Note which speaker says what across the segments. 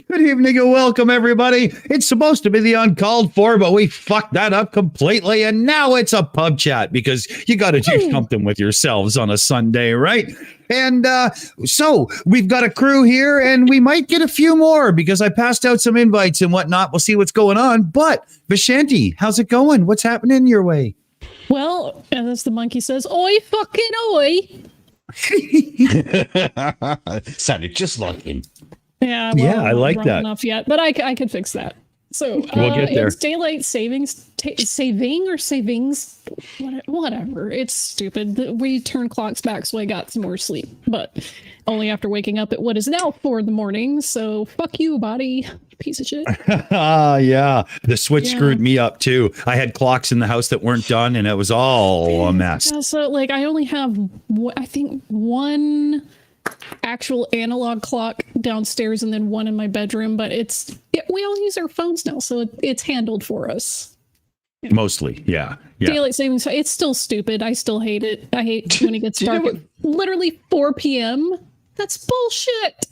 Speaker 1: Good evening and welcome, everybody. It's supposed to be the Uncalled For, but we fucked that up completely, and now it's a pub chat because you got to do something with yourselves on a Sunday, right? And so we've got a crew here, and we might get a few more because I passed out some invites and whatnot. We'll see what's going on. But Vishanti, how's it going? What's happening your way?
Speaker 2: Well, as the monkey says, oi, fucking oi.
Speaker 3: Sounded just like him.
Speaker 2: Yeah, well,
Speaker 1: yeah, I like
Speaker 2: not
Speaker 1: that.
Speaker 2: enough yet, but I could fix that. So
Speaker 1: we'll get there.
Speaker 2: It's daylight savings, saving or savings, whatever. It's stupid. We turn clocks back, so I got some more sleep, but only after waking up at what is now 4 a.m. So fuck you, body, piece of shit.
Speaker 1: Yeah, the switch screwed me up too. I had clocks in the house that weren't done, and it was all a mess.
Speaker 2: Yeah, so like I only have, I think, one actual analog clock downstairs and then one in my bedroom, but we all use our phones now, so it's handled for us.
Speaker 1: Mostly, yeah.
Speaker 2: Daylight savings, it's still stupid. I still hate it. I hate when it gets dark at literally 4 p.m. That's bullshit.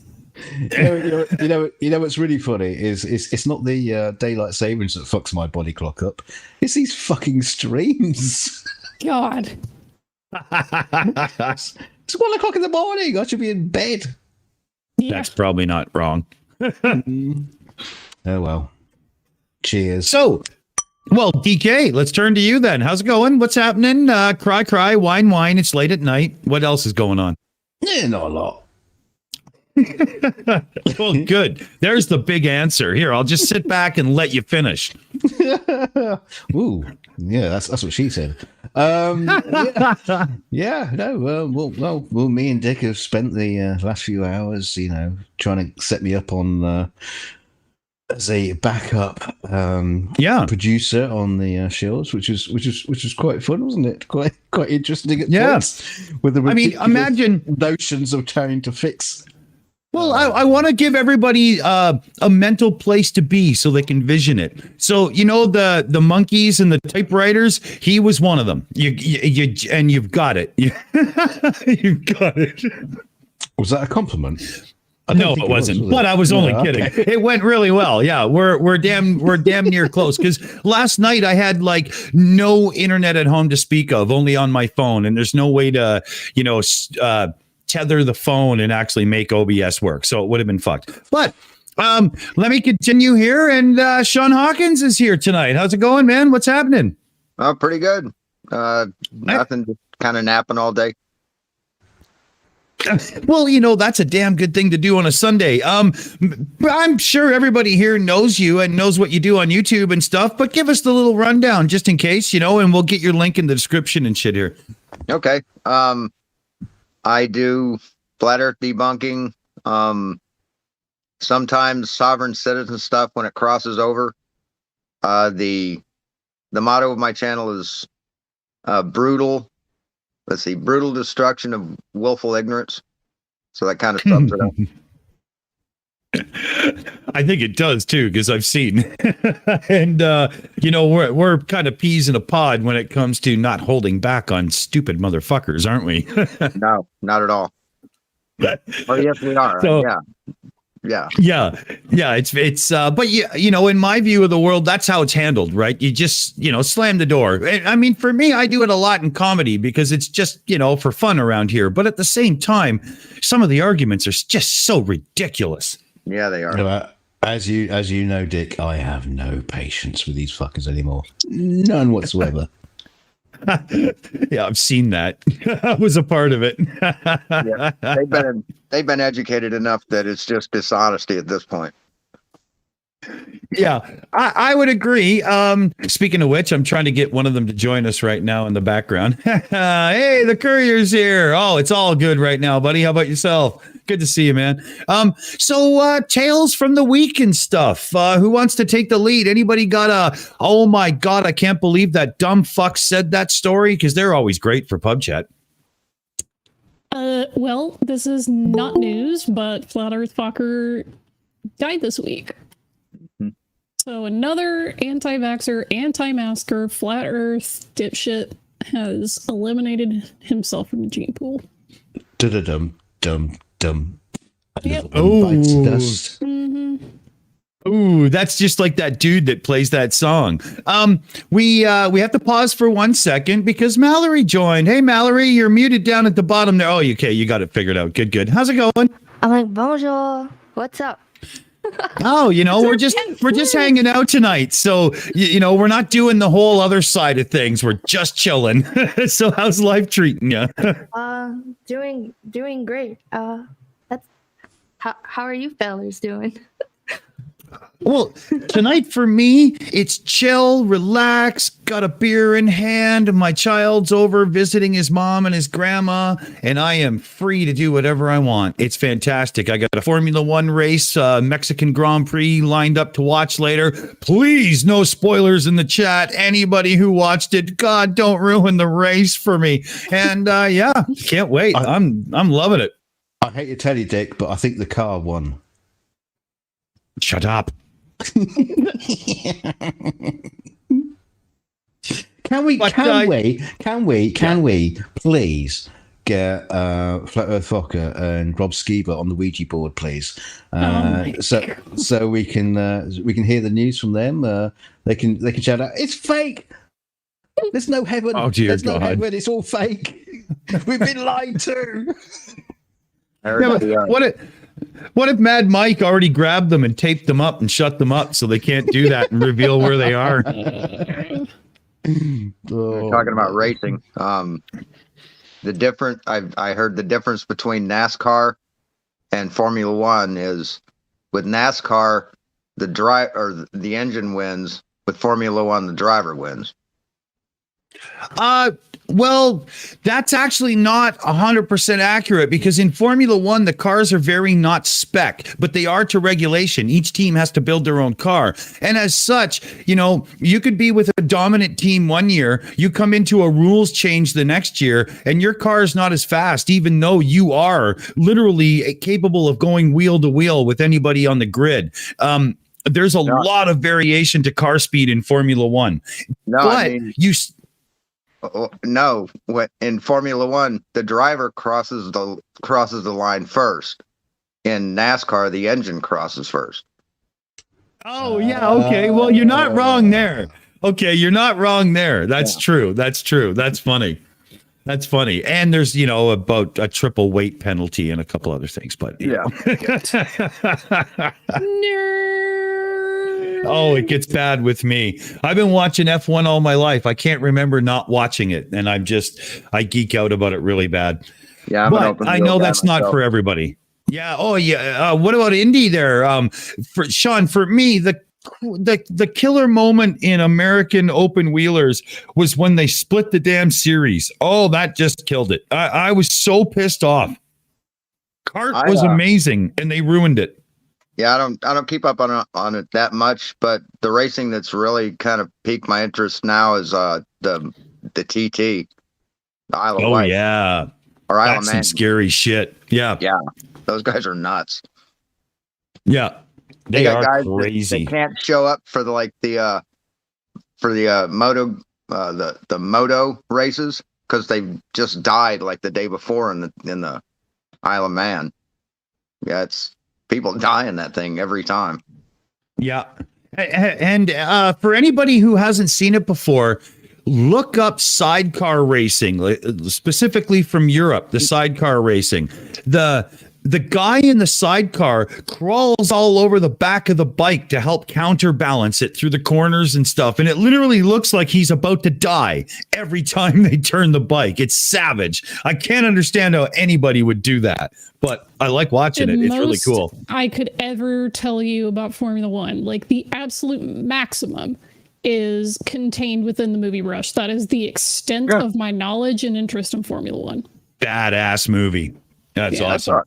Speaker 3: You know what's really funny is it's not the daylight savings that fucks my body clock up. It's these fucking streams.
Speaker 2: God.
Speaker 3: It's 1 o'clock in the morning. I should be in bed.
Speaker 2: Yeah.
Speaker 1: That's probably not wrong.
Speaker 3: Oh well. Cheers.
Speaker 1: So, well, DK, let's turn to you then. How's it going? What's happening? Cry, whine. It's late at night. What else is going on?
Speaker 3: Yeah, not a lot.
Speaker 1: Well, good. There's the big answer. Here, I'll just sit back and let you finish.
Speaker 3: Ooh, yeah, that's what she said. Yeah, no. Well, me and Dick have spent the last few hours, trying to set me up on as a backup producer on the Shills, which was quite fun, wasn't it? Quite interesting at points. With the
Speaker 1: imagine
Speaker 3: notions of trying to fix.
Speaker 1: Well, I want to give everybody a mental place to be so they can vision it. So, the monkeys and the typewriters, he was one of them. You've got it. You've got it.
Speaker 3: Was that a compliment?
Speaker 1: No, it wasn't. But I was only kidding. Okay. It went really well. Yeah, we're damn near close. Because last night I had like no internet at home to speak of, only on my phone, and there's no way to tether the phone and actually make OBS work. So it would have been fucked. But let me continue here. And Sean Hawkins is here tonight. How's it going, man? What's happening?
Speaker 4: Oh, pretty good. Nothing, just kind of napping all day.
Speaker 1: Well, you know, that's a damn good thing to do on a Sunday. I'm sure everybody here knows you and knows what you do on YouTube and stuff, but give us the little rundown just in case, you know, and we'll get your link in the description and shit here.
Speaker 4: Okay. I do flat earth debunking, sometimes sovereign citizen stuff when it crosses over. The motto of my channel is brutal destruction of willful ignorance. So that kind of sums it up.
Speaker 1: I think it does too, because I've seen. And you know, we're kind of peas in a pod when it comes to not holding back on stupid motherfuckers, aren't we?
Speaker 4: No, not at all. Oh yes, we are.
Speaker 1: So,
Speaker 4: yeah.
Speaker 1: It's but you know, in my view of the world, that's how it's handled, right? You just, you know, slam the door. I mean, for me, I do it a lot in comedy because it's just, you know, for fun around here. But at the same time, some of the arguments are just so ridiculous.
Speaker 4: Yeah, they are.
Speaker 3: As you know, Dick, I have no patience with these fuckers anymore. None whatsoever.
Speaker 1: Yeah, I've seen that. I was a part of it.
Speaker 4: Yeah, they've been educated enough that it's just dishonesty at this point.
Speaker 1: Yeah, I would agree. Speaking of which, I'm trying to get one of them to join us right now in the background. Hey, the courier's here. Oh, it's all good right now, buddy. How about yourself? Good to see you, man. So tales from the week and stuff. Who wants to take the lead? Anybody got oh my God, I can't believe that dumb fuck said that story? Because they're always great for pub chat.
Speaker 2: Well, this is not news, but Flat Earth Fucker died this week.
Speaker 4: Mm-hmm. So
Speaker 2: another anti-vaxxer, anti-masker, flat Earth dipshit has eliminated himself from the gene pool.
Speaker 3: Dumb.
Speaker 2: Yep.
Speaker 3: Bites dust.
Speaker 2: Mm-hmm.
Speaker 1: Ooh, that's just like that dude that plays that song. We have to pause for 1 second because Mallory joined. Hey, Mallory, you're muted down at the bottom there. Oh, okay, you got it figured out. Good. How's it going?
Speaker 5: I'm like, bonjour. What's up?
Speaker 1: Oh, you know, we're just hanging out tonight. So, you know, we're not doing the whole other side of things. We're just chilling. So how's life treating you?
Speaker 5: Doing great. That's how are you fellas doing?
Speaker 1: Well, tonight for me, it's chill, relax, got a beer in hand. My child's over visiting his mom and his grandma, and I am free to do whatever I want. It's fantastic. I got a Formula One race, Mexican Grand Prix lined up to watch later. Please, no spoilers in the chat. Anybody who watched it, God, don't ruin the race for me. And yeah, can't wait. I'm loving it.
Speaker 3: I hate to tell you, Dick, but I think the car won.
Speaker 1: Shut up.
Speaker 3: Can we please get Flat Earth Fokker and Rob Skiba on the Ouija board, please? So we can hear the news from them. They can shout out, "It's fake. There's no heaven.
Speaker 1: Oh dear
Speaker 3: There's
Speaker 1: God.
Speaker 3: no heaven. It's all fake. We've been lied to."
Speaker 1: Yeah, what if Mad Mike already grabbed them and taped them up and shut them up so they can't do that and reveal where they are?
Speaker 4: We're talking about racing. I heard the difference between NASCAR and Formula One is with NASCAR, the engine wins. With Formula One, the driver wins.
Speaker 1: Well, that's actually not 100% accurate because in Formula One, the cars are very not spec, but they are to regulation. Each team has to build their own car. And as such, you know, you could be with a dominant team one year, you come into a rules change the next year, and your car is not as fast, even though you are literally capable of going wheel to wheel with anybody on the grid. There's a lot of variation to car speed in Formula One. In Formula One, the driver crosses the line first. In NASCAR, the engine crosses first. Oh yeah, okay. Well, you're not wrong there. Okay, you're not wrong there. That's true. That's true. That's funny. That's funny. And there's, about a triple weight penalty and a couple other things, but
Speaker 4: Yeah.
Speaker 1: Oh, it gets bad with me. I've been watching F1 all my life. I can't remember not watching it. And I geek out about it really bad.
Speaker 4: Yeah.
Speaker 1: But I know that's not for everybody. Yeah. Oh, yeah. What about Indy there? For Sean, for me, the killer moment in American open wheelers was when they split the damn series. Oh, that just killed it. I was so pissed off. Kart was amazing, and they ruined it.
Speaker 4: Yeah, I don't keep up on it that much, but the racing that's really kind of piqued my interest now is the TT, the Isle of Wight.
Speaker 1: Yeah,
Speaker 4: or Isle
Speaker 1: that's
Speaker 4: of Man.
Speaker 1: Some scary shit. Yeah,
Speaker 4: those guys are nuts.
Speaker 1: Yeah, they
Speaker 4: got
Speaker 1: are
Speaker 4: guys
Speaker 1: crazy.
Speaker 4: They can't show up for the moto races because they just died like the day before in the Isle of Man. Yeah, it's people die in that thing every time.
Speaker 1: Yeah. And for anybody who hasn't seen it before, look up sidecar racing, specifically from Europe, the sidecar racing. The guy in the sidecar crawls all over the back of the bike to help counterbalance it through the corners and stuff. And it literally looks like he's about to die every time they turn the bike. It's savage. I can't understand how anybody would do that, but I like watching it. It's really cool.
Speaker 2: I could ever tell you about Formula One, like the absolute maximum is contained within the movie Rush. That is the extent of my knowledge and interest in Formula One.
Speaker 1: Badass movie. That's awesome.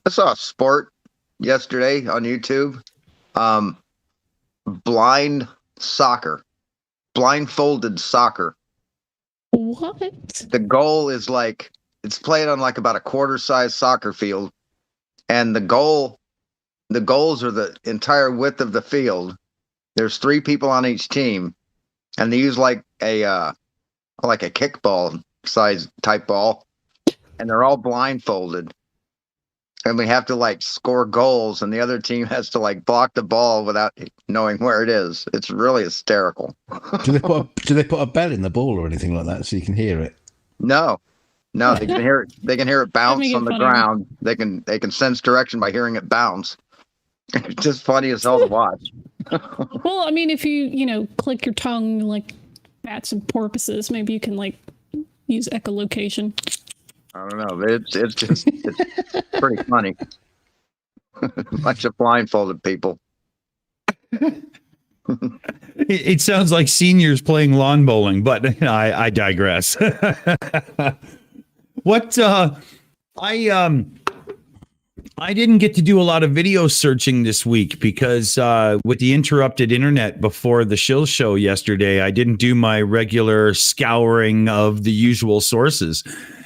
Speaker 4: I saw a sport yesterday on YouTube. Blindfolded soccer.
Speaker 2: What?
Speaker 4: The goal is it's played on about a quarter-size soccer field, and the goals are the entire width of the field. There's 3 people on each team, and they use a kickball size type ball, and they're all blindfolded. And we have to score goals, and the other team has to block the ball without knowing where it is. It's really hysterical.
Speaker 3: Do they put a bell in the ball or anything like that so you can hear it?
Speaker 4: No, they can hear it. They can hear it bounce on the ground. They can sense direction by hearing it bounce. It's just funny as hell to watch.
Speaker 2: Well, I mean, if you click your tongue like bats and porpoises, maybe you can use echolocation.
Speaker 4: I don't know. It's pretty funny. Bunch of blindfolded people.
Speaker 1: It sounds like seniors playing lawn bowling, but I digress. I didn't get to do a lot of video searching this week because with the interrupted internet before the Shills show yesterday, I didn't do my regular scouring of the usual sources.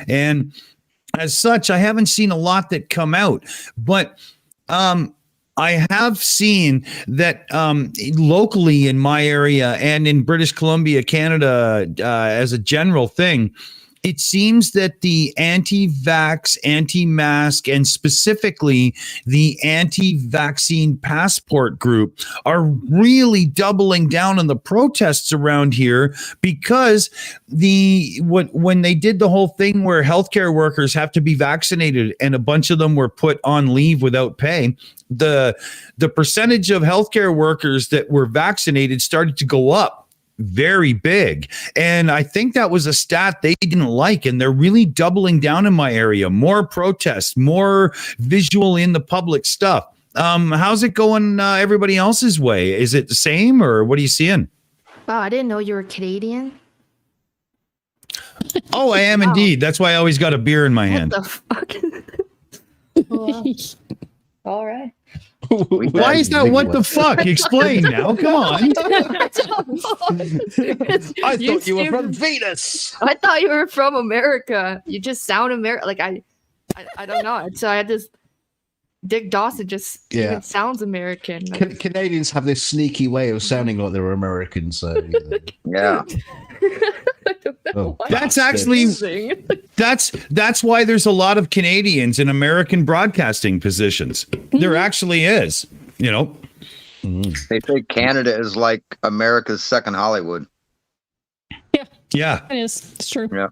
Speaker 1: And as such, I haven't seen a lot that come out, but I have seen that locally in my area and in British Columbia, Canada, as a general thing, it seems that the anti-vax, anti-mask, and specifically the anti-vaccine passport group are really doubling down on the protests around here because when they did the whole thing where healthcare workers have to be vaccinated and a bunch of them were put on leave without pay, the percentage of healthcare workers that were vaccinated started to go up very big. And I think that was a stat they didn't like. And they're really doubling down in my area. More protests, more visual in the public stuff. How's it going everybody else's way? Is it the same or what are you seeing?
Speaker 5: Wow, I didn't know you were Canadian.
Speaker 1: Oh, I am indeed. That's why I always got a beer in my hand.
Speaker 5: What the fuck? All right.
Speaker 1: Why is that? What the fuck? Explain now. Come on.
Speaker 3: I thought you were from Venus.
Speaker 5: I thought you were from America. You just sound American. I don't know. So I had this. Dick Dawson just even sounds American.
Speaker 3: Canadians have this sneaky way of sounding like they're American. So
Speaker 4: yeah.
Speaker 1: That's actually that's why there's a lot of Canadians in American broadcasting positions. There actually is,
Speaker 4: They say Canada is like America's second Hollywood.
Speaker 2: Yeah, it is. It's true.
Speaker 4: Yeah.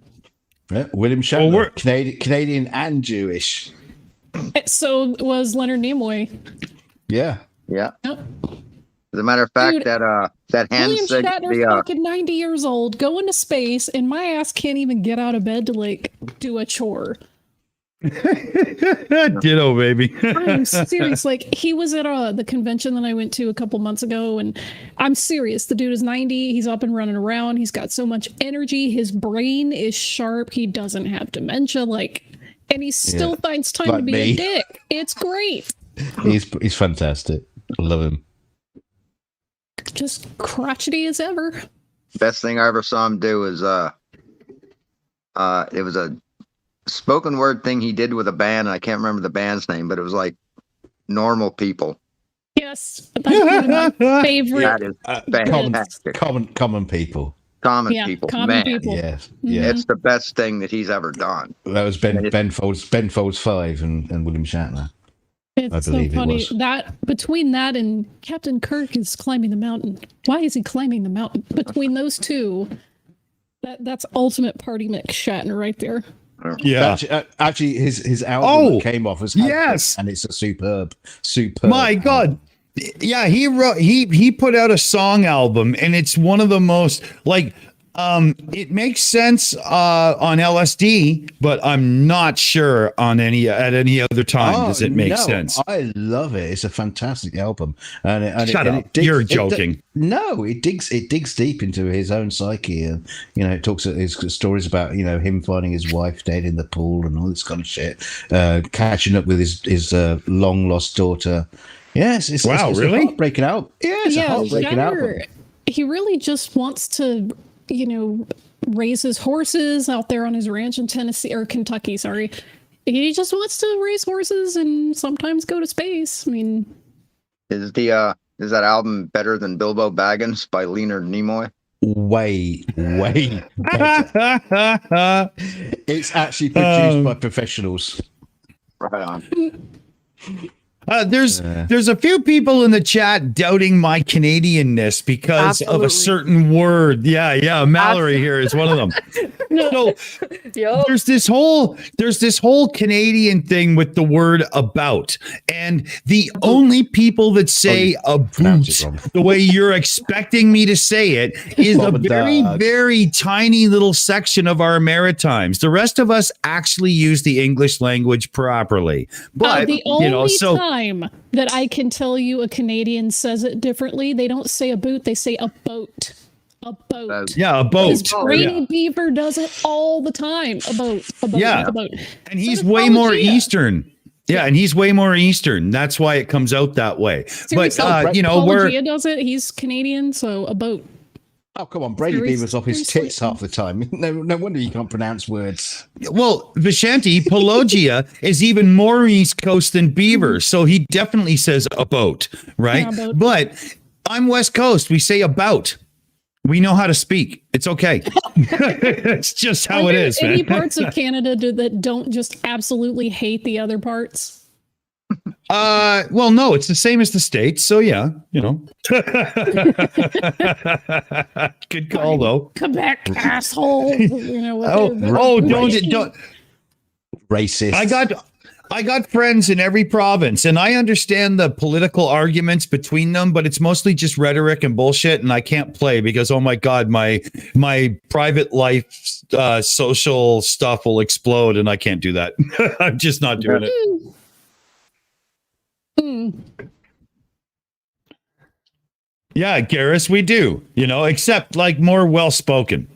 Speaker 3: Yeah, William Shatner, Canadian and Jewish.
Speaker 2: So was Leonard Nimoy.
Speaker 3: Yeah.
Speaker 2: Yep.
Speaker 4: As a matter of fact,
Speaker 2: Dude,
Speaker 4: that hand
Speaker 2: William
Speaker 4: sig-
Speaker 2: Shatner's fucking 90 years old, going to space, and my ass can't even get out of bed to like do a chore.
Speaker 1: Ditto, baby.
Speaker 2: I'm serious. Like, he was at the convention that I went to a couple months ago, and I'm serious. The dude is 90. He's up and running around. He's got so much energy. His brain is sharp. He doesn't have dementia. Like, and he still finds time to be a dick. It's great.
Speaker 3: He's fantastic. I love him.
Speaker 2: Just crotchety as ever.
Speaker 4: Best thing I ever saw him do is it was a spoken word thing he did with a band. And I can't remember the band's name, but it was like Normal People.
Speaker 2: Yes, that's one of my favorite.
Speaker 4: That is fantastic.
Speaker 3: Common people.
Speaker 4: People.
Speaker 2: Common
Speaker 4: Man,
Speaker 2: people.
Speaker 3: Yes.
Speaker 2: Mhm.
Speaker 3: Yeah.
Speaker 4: it's the best thing that he's ever done.
Speaker 3: That was Ben Folds 5 and William Shatner.
Speaker 2: It's
Speaker 3: I
Speaker 2: so
Speaker 3: believe it
Speaker 2: funny
Speaker 3: was.
Speaker 2: that between that and Captain Kirk is climbing the mountain. Why is he climbing the mountain? Between those two, that's ultimate party mix Shatner right there.
Speaker 1: Yeah.
Speaker 3: Actually, his album that came off as
Speaker 1: yes,
Speaker 3: and it's a superb.
Speaker 1: My God. Yeah, he put out a song album, and it's one of the most like it makes sense on LSD, but I'm not sure on any other time does it make sense.
Speaker 3: I love it. It's a fantastic album. And
Speaker 1: Shut up. You're joking.
Speaker 3: No, it digs deep into his own psyche, and it talks his stories about him finding his wife dead in the pool and all this kind of shit, catching up with his long lost daughter. Yes, it's
Speaker 1: really
Speaker 3: a heartbreaking album. Yeah, it's a heartbreaking album.
Speaker 2: He really just wants to, raise his horses out there on his ranch in Tennessee or Kentucky. Sorry, he just wants to raise horses and sometimes go to space. I mean,
Speaker 4: is that album better than Bilbo Baggins by Leonard Nimoy?
Speaker 3: Way better. It's actually produced by professionals.
Speaker 4: Right on.
Speaker 1: There's a few people in the chat doubting my Canadianness because of a certain word. Yeah. Mallory here is one of them. So there's this whole Canadian thing with the word about, and the only people that say about the way you're expecting me to say it is a very, very tiny little section of our Maritimes. The rest of us actually use the English language properly. But
Speaker 2: the only time that I can tell you a Canadian says it differently, they don't say a boot, they say a boat. A boat.
Speaker 1: Yeah, a boat.
Speaker 2: Brady Beaver does it all the time. A boat. A boat.
Speaker 1: And he's way more Eastern. Yeah, and he's way more Eastern. That's why it comes out that way.
Speaker 2: Seriously,
Speaker 1: but
Speaker 2: Apologia does it. He's Canadian, so a boat.
Speaker 3: Oh, come on. Brady Beaver's off his tits half the time. No wonder you can't pronounce words.
Speaker 1: Well, Vishanti, Pelagia is even more East Coast than Beaver, so he definitely says a boat, right?
Speaker 2: Yeah, boat.
Speaker 1: But I'm West Coast. We say about. We know how to speak. It's okay. It's just how it is, man.
Speaker 2: Any parts of Canada that don't just absolutely hate the other parts?
Speaker 1: Well, no, it's the same as the States. So yeah, Good call though.
Speaker 2: Quebec asshole.
Speaker 1: Don't
Speaker 3: racist.
Speaker 1: I got friends in every province, and I understand the political arguments between them, but it's mostly just rhetoric and bullshit, and I can't play because, oh my God, my private life social stuff will explode, and I can't do that. I'm just not doing it. Yeah, Garrus, we do, except like more well-spoken.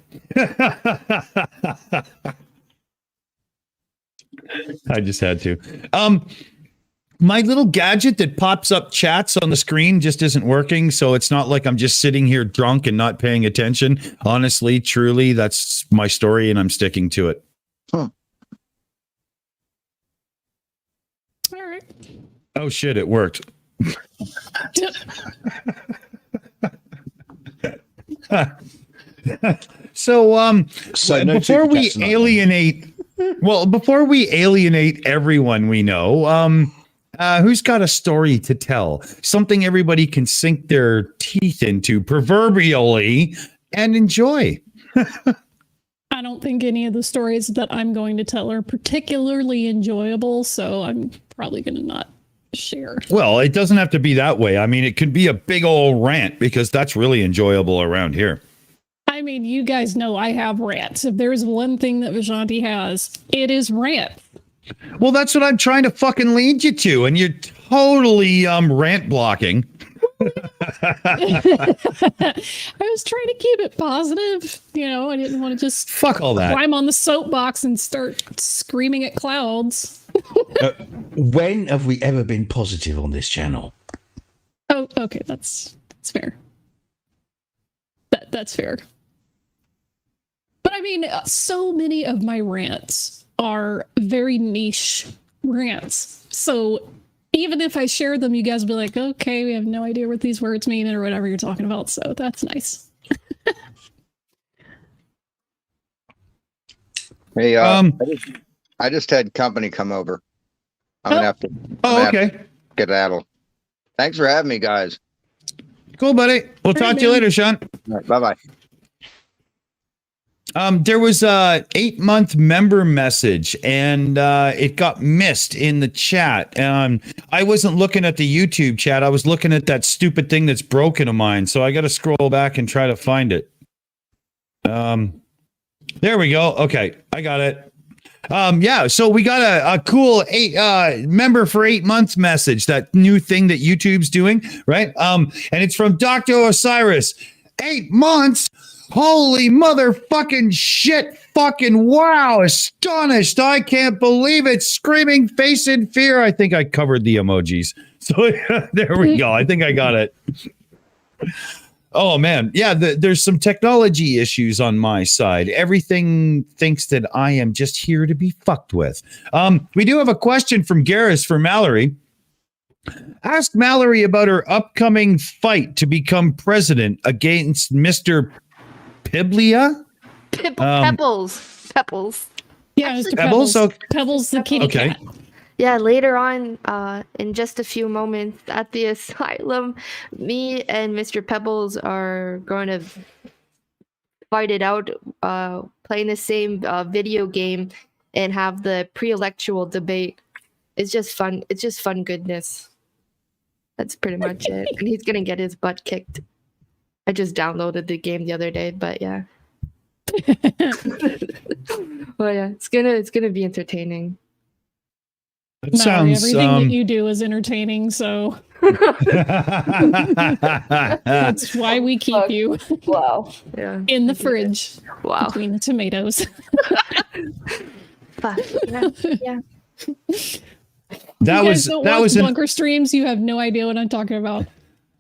Speaker 1: I just had to. My little gadget that pops up chats on the screen just isn't working, so it's not like I'm just sitting here drunk and not paying attention. Honestly, truly, that's my story, and I'm sticking to it.
Speaker 2: All right.
Speaker 1: Oh shit, it worked. So before we alienate everyone we know, who's got a story to tell? Something everybody can sink their teeth into proverbially and enjoy.
Speaker 2: I don't think any of the stories that I'm going to tell are particularly enjoyable, so I'm probably going to not share.
Speaker 1: Well, it doesn't have to be that way. I mean, it could be a big old rant because that's really enjoyable around here.
Speaker 2: I mean, you guys know I have rants. If there's one thing that Vishanti has, it is rant.
Speaker 1: Well, that's what I'm trying to fucking lead you to, and you're totally rant blocking.
Speaker 2: I was trying to keep it positive. You know, I didn't want to just
Speaker 1: fuck all that.
Speaker 2: Climb on the soapbox and start screaming at clouds.
Speaker 3: When have we ever been positive on this channel?
Speaker 2: Oh, okay, that's fair. That's fair. But I mean, so many of my rants are very niche rants. So even if I share them, you guys will be like, okay, we have no idea what these words mean or whatever you're talking about. So that's nice.
Speaker 4: Hey, I just had company come over. I'm gonna have to.
Speaker 1: Okay.
Speaker 4: Skedaddle. Thanks for having me, guys.
Speaker 1: Cool, buddy. We'll talk to you later, Sean.
Speaker 4: Right, bye-bye.
Speaker 1: There was a 8-month member message, and it got missed in the chat. I wasn't looking at the YouTube chat. I was looking at that stupid thing that's broken of mine. So I got to scroll back and try to find it. There we go. Okay, I got it. Yeah, so we got a cool member for 8 months message, that new thing that YouTube's doing, right? And it's from Dr. Osiris. 8 months? Holy motherfucking shit, fucking wow, astonished. I can't believe it. Screaming face in fear. I think I covered the emojis. So there we go. I think I got it. Oh, man. Yeah, there's some technology issues on my side. Everything thinks that I am just here to be fucked with. We do have a question from Garrus for Mallory. Ask Mallory about her upcoming fight to become president against Mr. Piblia?
Speaker 5: Pebbles.
Speaker 2: Yeah, Mr. Pebbles. Pebbles the kitty cat.
Speaker 5: Yeah, later on, in just a few moments at the asylum, me and Mr. Pebbles are going to fight it out, playing the same video game and have the pre-electoral debate. It's just fun. It's just fun goodness. That's pretty much it. And he's going to get his butt kicked. I just downloaded the game the other day, but yeah. Well, yeah, it's gonna be entertaining.
Speaker 1: That sounds
Speaker 2: everything that you do is entertaining, so that's why we keep you.
Speaker 5: Wow. Yeah.
Speaker 2: In the fridge.
Speaker 5: Wow.
Speaker 2: Between the tomatoes.
Speaker 5: Yeah.
Speaker 1: That was
Speaker 2: bunker streams. You have no idea what I'm talking about.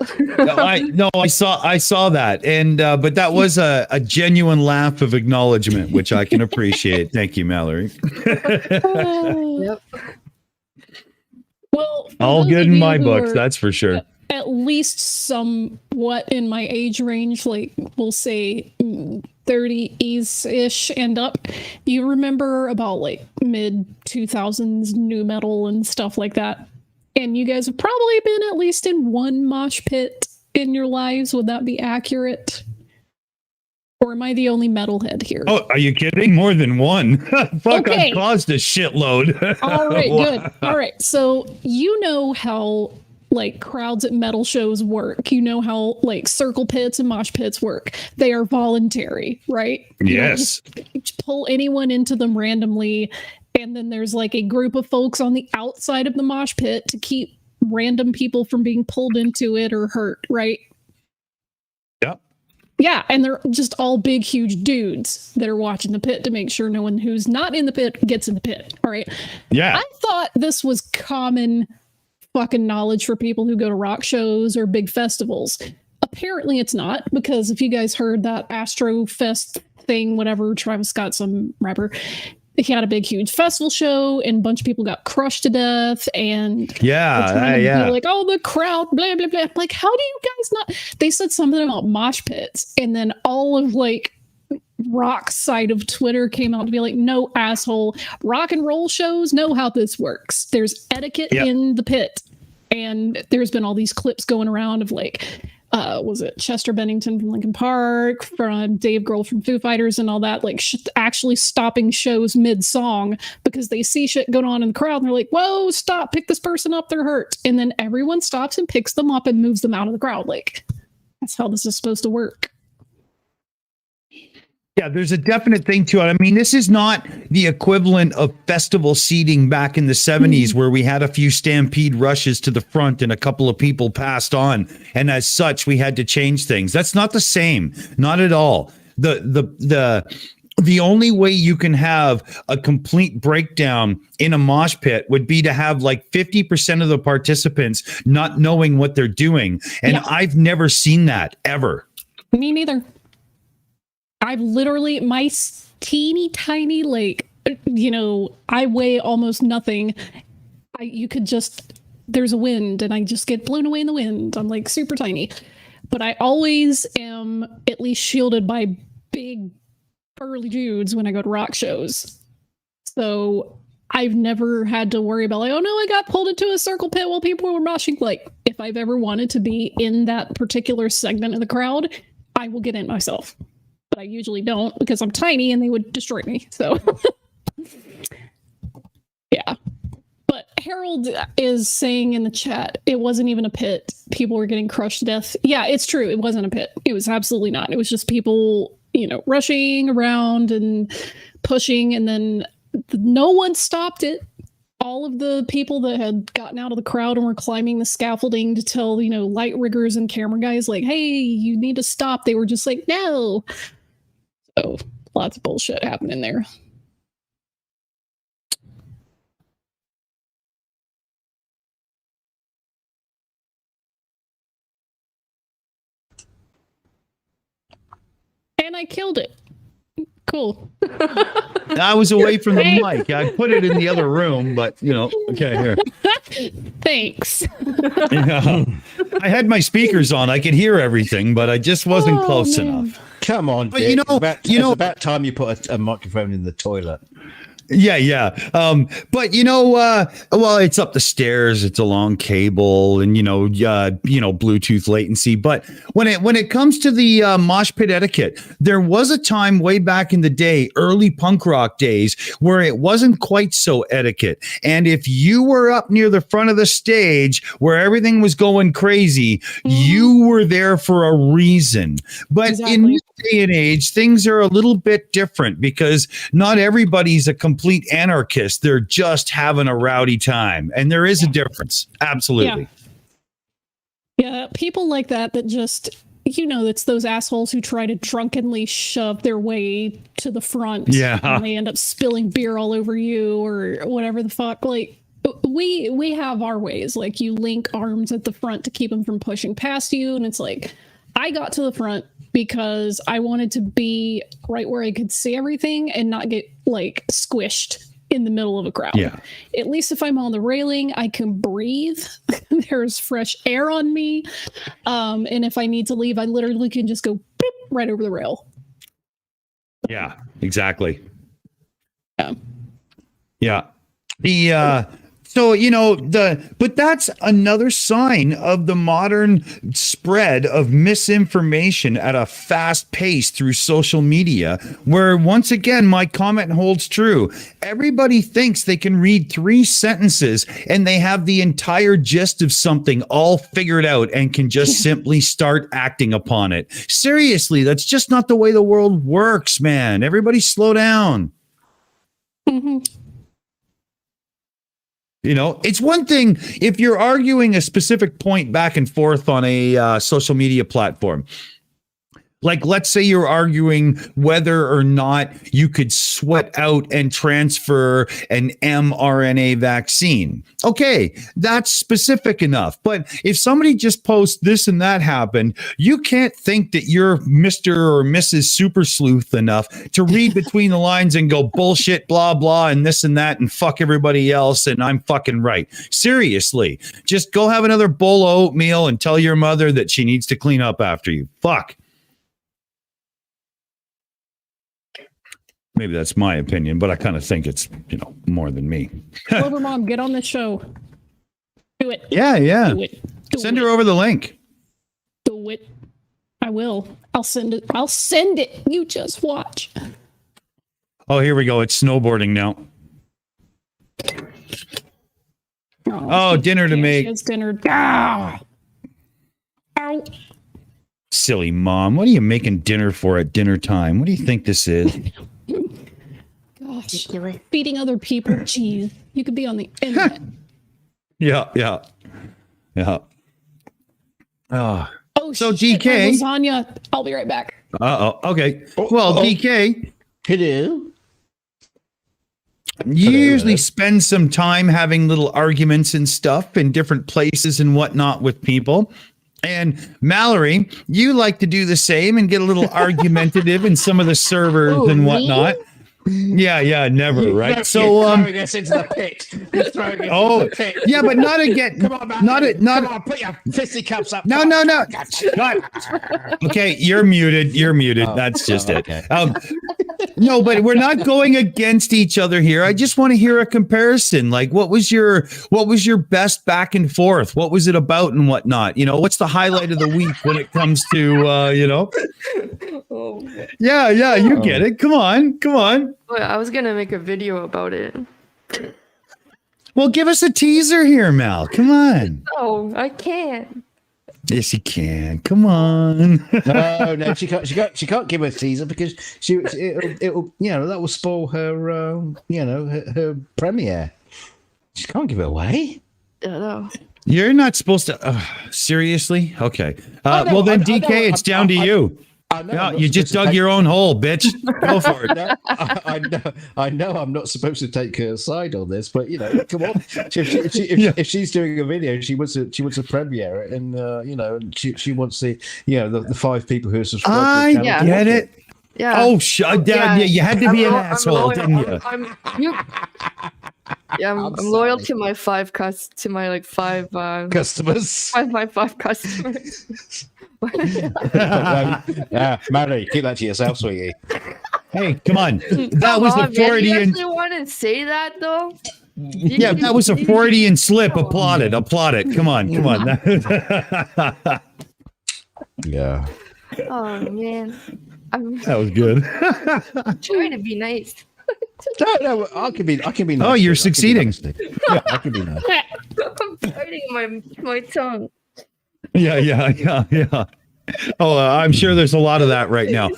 Speaker 1: I saw that, and but that was a genuine laugh of acknowledgement, which I can appreciate. Thank you, Mallory.
Speaker 5: Yep.
Speaker 2: Well,
Speaker 1: all good in my books, that's for sure.
Speaker 2: At least somewhat in my age range, like we'll say 30s-ish and up. You remember about like mid 2000s new metal and stuff like that. And you guys have probably been at least in one mosh pit in your lives. Would that be accurate? Or am I the only metalhead here?
Speaker 1: Oh, are you kidding? More than one. Fuck, okay. I've caused a shitload.
Speaker 2: All right, good. All right. So you know how like crowds at metal shows work. You know how like circle pits and mosh pits work. They are voluntary, right?
Speaker 1: Yes.
Speaker 2: You just pull anyone into them randomly. And then there's like a group of folks on the outside of the mosh pit to keep random people from being pulled into it or hurt, right?
Speaker 1: Yep.
Speaker 2: Yeah, and they're just all big, huge dudes that are watching the pit to make sure no one who's not in the pit gets in the pit. All right.
Speaker 1: Yeah.
Speaker 2: I thought this was common fucking knowledge for people who go to rock shows or big festivals. Apparently it's not, because if you guys heard that Astro Fest thing, whatever, Travis Scott, some rapper, he had a big, huge festival show, and a bunch of people got crushed to death. And
Speaker 1: yeah,
Speaker 2: like, oh, the crowd, blah blah blah. Like, how do you guys not? They said something about mosh pits, and then all of like rock side of Twitter came out to be like, no, asshole. Rock and roll shows know how this works. There's etiquette in the pit, and there's been all these clips going around of like was it Chester Bennington from Linkin Park, from Dave Grohl from Foo Fighters and all that, like actually stopping shows mid-song because they see shit going on in the crowd and they're like, whoa, stop, pick this person up, they're hurt. And then everyone stops and picks them up and moves them out of the crowd. Like, that's how this is supposed to work.
Speaker 1: Yeah, there's a definite thing to it. I mean, this is not the equivalent of festival seating back in the 70s where we had a few stampede rushes to the front and a couple of people passed on. And as such, we had to change things. That's not the same. Not at all. The only way you can have a complete breakdown in a mosh pit would be to have like 50% of the participants not knowing what they're doing. And I've never seen that ever.
Speaker 2: Me neither. I've literally, my teeny tiny, like, you know, I weigh almost nothing. You could just, there's a wind and I just get blown away in the wind. I'm like super tiny, but I always am at least shielded by big burly dudes when I go to rock shows. So I've never had to worry about like, oh no, I got pulled into a circle pit while people were moshing. Like, if I've ever wanted to be in that particular segment of the crowd, I will get in myself. But I usually don't because I'm tiny and they would destroy me. So, yeah. But Harold is saying in the chat, it wasn't even a pit. People were getting crushed to death. Yeah, it's true. It wasn't a pit. It was absolutely not. It was just people, you know, rushing around and pushing, and then no one stopped it. All of the people that had gotten out of the crowd and were climbing the scaffolding to tell, you know, light riggers and camera guys like, hey, you need to stop. They were just like, no. So lots of bullshit happening there. And I killed it. Cool.
Speaker 1: I was away from the mic. I put it in the other room, but you know, okay, here.
Speaker 2: Thanks.
Speaker 1: Yeah. I had my speakers on. I could hear everything, but I just wasn't close enough.
Speaker 3: Come on,
Speaker 1: but
Speaker 3: Dick.
Speaker 1: It's
Speaker 3: about time you put a microphone in the toilet.
Speaker 1: Yeah. But well, it's up the stairs. It's a long cable, and Bluetooth latency. But when it comes to the mosh pit etiquette, there was a time way back in the day, early punk rock days, where it wasn't quite so etiquette. And if you were up near the front of the stage where everything was going crazy, you were there for a reason. But in this day and age, things are a little bit different because not everybody's a complete anarchist. They're just having a rowdy time, and there is a difference. Absolutely.
Speaker 2: Yeah, people like that just, it's those assholes who try to drunkenly shove their way to the front.
Speaker 1: Yeah,
Speaker 2: and they end up spilling beer all over you or whatever the fuck. Like, we have our ways. Like, you link arms at the front to keep them from pushing past you, and it's like, I got to the front because I wanted to be right where I could see everything and not get like squished in the middle of a crowd.
Speaker 1: Yeah.
Speaker 2: At least if I'm on the railing, I can breathe. There's fresh air on me. And if I need to leave, I literally can just go beep, right over the rail.
Speaker 1: Yeah, exactly.
Speaker 2: Yeah.
Speaker 1: Yeah. But that's another sign of the modern spread of misinformation at a fast pace through social media, where once again, my comment holds true. Everybody thinks they can read 3 sentences and they have the entire gist of something all figured out and can just simply start acting upon it. Seriously, that's just not the way the world works, man. Everybody slow down.
Speaker 2: Mm-hmm.
Speaker 1: It's one thing if you're arguing a specific point back and forth on a social media platform. Like, let's say you're arguing whether or not you could sweat out and transfer an mRNA vaccine. Okay, that's specific enough. But if somebody just posts this and that happened, you can't think that you're Mr. or Mrs. Super Sleuth enough to read between the lines and go bullshit, blah, blah, and this and that, and fuck everybody else, and I'm fucking right. Seriously, just go have another bowl of oatmeal and tell your mother that she needs to clean up after you. Fuck. Maybe that's my opinion, but I kind of think it's, more than me.
Speaker 2: Clover Mom, get on the show. Do it.
Speaker 1: Yeah.
Speaker 2: Do it.
Speaker 1: Send her over the link.
Speaker 2: Do do it. I will. I'll send it. I'll send it. You just watch.
Speaker 1: Oh, here we go. It's snowboarding now. Oh, dinner to make.
Speaker 2: It's dinner. Ah! Ow.
Speaker 1: Silly mom. What are you making dinner for at dinner time? What do you think this is?
Speaker 2: Gosh. Feeding other people. Jeez. You could be on the internet.
Speaker 1: Yeah.
Speaker 2: Oh,
Speaker 1: so
Speaker 2: shit,
Speaker 1: DK.
Speaker 2: lasagna. I'll be right back.
Speaker 1: Okay. Well, DK.
Speaker 3: Hello.
Speaker 1: You usually spend some time having little arguments and stuff in different places and whatnot with people. And Mallory, you like to do the same and get a little argumentative in some of the servers and whatnot. Yeah, never, right? So,
Speaker 3: throwing us into the pit. You're throwing us into the pit.
Speaker 1: Yeah, but not again.
Speaker 3: Come on, man.
Speaker 1: Come
Speaker 3: on, put your fisticuffs up.
Speaker 1: No. Okay, you're muted. That's just it. No, but we're not going against each other here. I just want to hear a comparison. Like, what was your best back and forth? What was it about and whatnot? What's the highlight of the week when it comes to Yeah, you get it. Come on.
Speaker 5: Well, I was gonna make a video about it.
Speaker 1: Well, give us a teaser here, Mal. Come on.
Speaker 5: Oh, I can't.
Speaker 1: Yes, you can. Come on.
Speaker 3: No, she can't give a teaser because it'll that will spoil her her premiere. She can't give it away.
Speaker 5: No.
Speaker 1: You're not supposed to. Seriously? Okay. Well, then, DK, it's down to you. Yeah, you just dug your own hole, bitch. Go for it.
Speaker 3: No, I know I'm not supposed to take her side on this, but come on. If she's doing a video, she wants to premiere it, and she wants the 5 people who are subscribed.
Speaker 1: I get it.
Speaker 5: Yeah.
Speaker 1: Oh, you had to be an asshole, didn't you?
Speaker 5: I'm loyal to my 5 5
Speaker 3: customers.
Speaker 5: My 5 customers.
Speaker 3: Mary, keep that to yourself, sweetie.
Speaker 1: Hey, come on. That was the Freudian.
Speaker 5: You want to say that though?
Speaker 1: Yeah, that was a Freudian slip. Applaud it. Come on.
Speaker 3: Yeah.
Speaker 5: Oh man,
Speaker 1: that was good.
Speaker 5: I'm trying to be nice.
Speaker 3: No, I can be nice.
Speaker 1: Oh, you're succeeding.
Speaker 3: Yeah, I can be nice.
Speaker 5: I'm biting my tongue.
Speaker 1: Yeah. Oh, I'm sure there's a lot of that right now.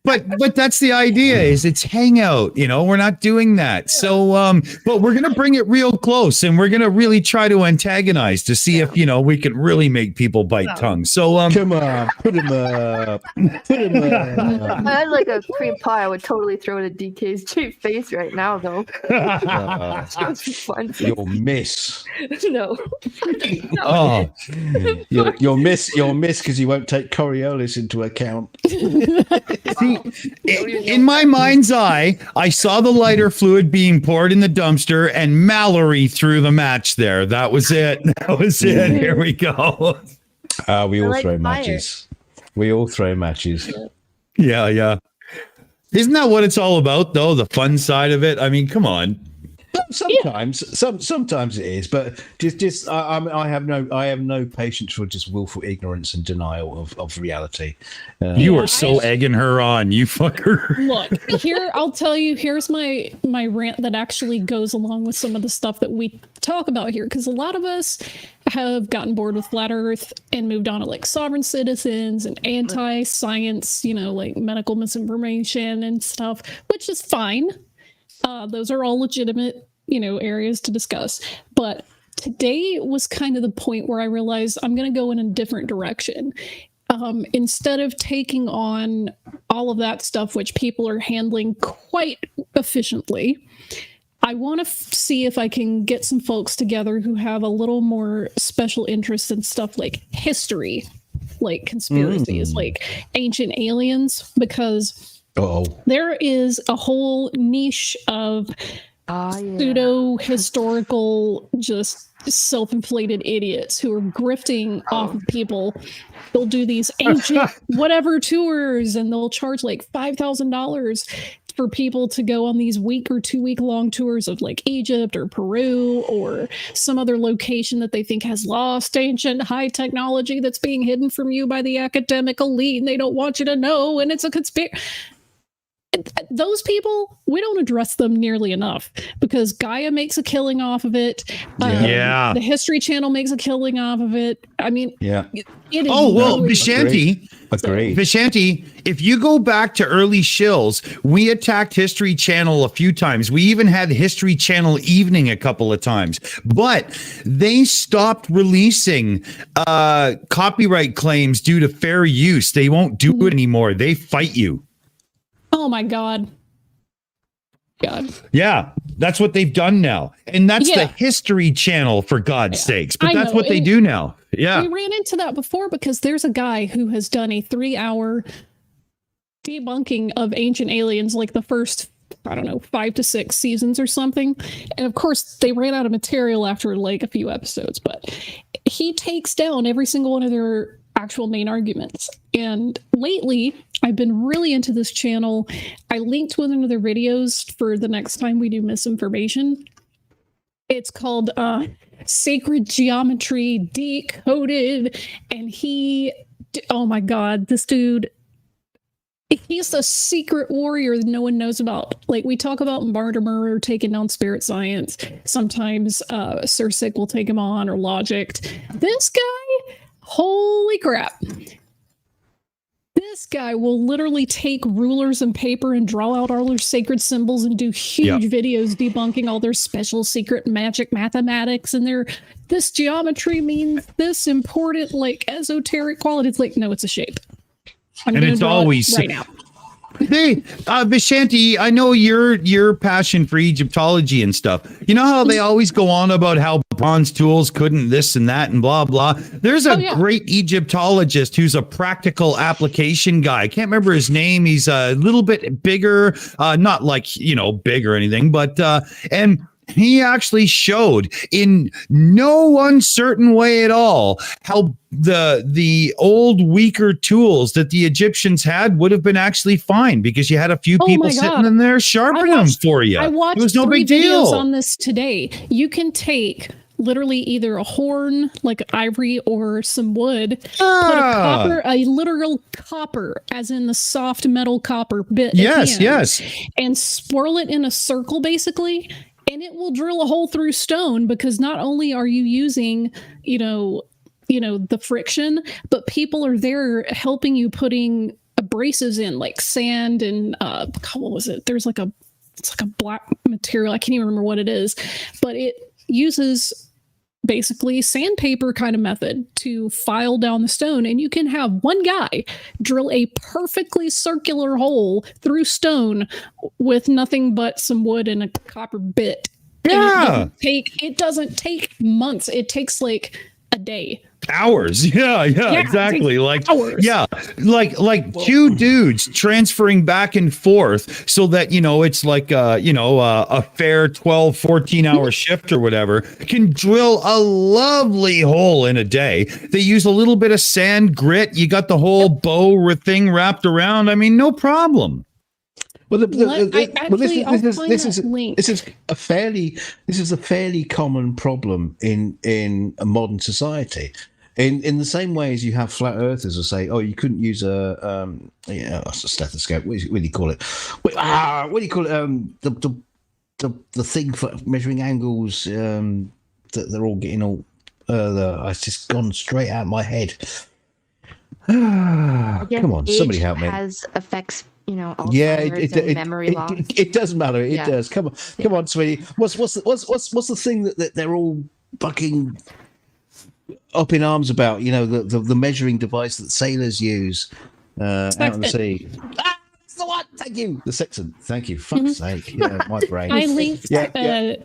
Speaker 1: But that's the idea. Is it's hangout. We're not doing that. So, but we're gonna bring it real close, and we're gonna really try to antagonize to see if we can really make people bite tongues. So,
Speaker 3: come on, put him up.
Speaker 5: I had like a cream pie. I would totally throw it at DK's cheap face right now, though. Fun.
Speaker 3: You'll miss.
Speaker 5: No.
Speaker 1: Oh,
Speaker 3: you'll miss because you won't take Coriolis into account.
Speaker 1: See, in my mind's eye, I saw the lighter fluid being poured in the dumpster, and Mallory threw the match there. That was it. Here we go.
Speaker 3: We all throw matches. We all throw matches.
Speaker 1: Yeah. Isn't that what it's all about, though? The fun side of it. I mean, come on.
Speaker 3: Sometimes it is, but just I have no patience for just willful ignorance and denial of reality.
Speaker 1: You are so egging her on, you fucker.
Speaker 2: Look, here I'll tell you. Here's my rant that actually goes along with some of the stuff that we talk about here, because a lot of us have gotten bored with flat Earth and moved on to like sovereign citizens and anti-science, like medical misinformation and stuff, which is fine. Those are all legitimate, areas to discuss. But today was kind of the point where I realized I'm going to go in a different direction. Instead of taking on all of that stuff, which people are handling quite efficiently, I want to see if I can get some folks together who have a little more special interest in stuff like history, like conspiracies, like ancient aliens, because there is a whole niche of pseudo-historical, just self-inflated idiots who are grifting off of people. They'll do these ancient whatever tours, and they'll charge like $5,000 for people to go on these week or 2 week long tours of like Egypt or Peru or some other location that they think has lost ancient high technology that's being hidden from you by the academic elite and they don't want you to know, and it's a conspiracy. Those people, we don't address them nearly enough because Gaia makes a killing off of it. The History Channel makes a killing off of it. I mean, it is
Speaker 1: Vishanti.
Speaker 3: Agreed.
Speaker 1: Vishanti, if you go back to early Shills, we attacked History Channel a few times. We even had History Channel Evening a couple of times, but they stopped releasing copyright claims due to fair use. They won't do it anymore. They fight you.
Speaker 2: Oh my God.
Speaker 1: Yeah, that's what they've done now. And that's the History Channel, for God's sakes. But that's what they do now. Yeah.
Speaker 2: We ran into that before because there's a guy who has done a 3-hour debunking of ancient aliens, like the first, 5 to 6 seasons or something. And of course, they ran out of material after like a few episodes, but he takes down every single one of their actual main arguments. And lately, I've been really into this channel. I linked one of their videos for the next time we do misinformation. It's called Sacred Geometry Decoded. And oh my God, this dude, he's a secret warrior that no one knows about. Like, we talk about Mortimer taking down spirit science. Sometimes Sir Sick will take him on, or Logic. This guy, holy crap. This guy will literally take rulers and paper and draw out all their sacred symbols and do huge videos debunking all their special secret magic mathematics and this geometry means this important like esoteric quality. It's like, no, it's a shape.
Speaker 1: And it's always
Speaker 2: right now.
Speaker 1: Hey, Vishanti, I know your passion for Egyptology and stuff. You know how they always go on about how bronze tools couldn't this and that and blah, blah. There's a great Egyptologist who's a practical application guy. I can't remember his name. He's a little bit bigger, not like, big or anything, but, and he actually showed in no uncertain way at all how the old weaker tools that the Egyptians had would have been actually fine because you had a few people sitting in there sharpening them for you.
Speaker 2: I watched
Speaker 1: it was no big deal
Speaker 2: on this today. You can take literally either a horn like ivory or some wood, put a literal copper, as in the soft metal copper bit, and swirl it in a circle basically. And it will drill a hole through stone because not only are you using, the friction, but people are there helping you putting abrasives in like sand and what was it? It's like a black material. I can't even remember what it is, but it uses basically sandpaper kind of method to file down the stone, and you can have one guy drill a perfectly circular hole through stone with nothing but some wood and a copper bit.
Speaker 1: Yeah,
Speaker 2: it doesn't take months. It takes like a day.
Speaker 1: Hours. Yeah, exactly. Like
Speaker 2: hours.
Speaker 1: Like two dudes transferring back and forth so that it's like a fair 12-14 hour shift or whatever can drill a lovely hole in a day. They use a little bit of sand grit. You got the whole bow thing wrapped around. I mean, no problem.
Speaker 3: Well, this is a fairly common problem in a modern society. In the same way as you have flat earthers who say, "Oh, you couldn't use a stethoscope." What do you call it? What do you call it? The thing for measuring angles. That they're all getting all. It's just gone straight out of my head. Come on, somebody help me.
Speaker 5: Has effects. Alzheimer's and memory loss.
Speaker 3: It does matter. It does. Come on, sweetie. What's the thing that they're all fucking up in arms about? The measuring device that sailors use out on the sea. That's the one. Thank you. The Sextant. Thank you. Fuck's sake. Yeah, my brain.
Speaker 2: I linked. I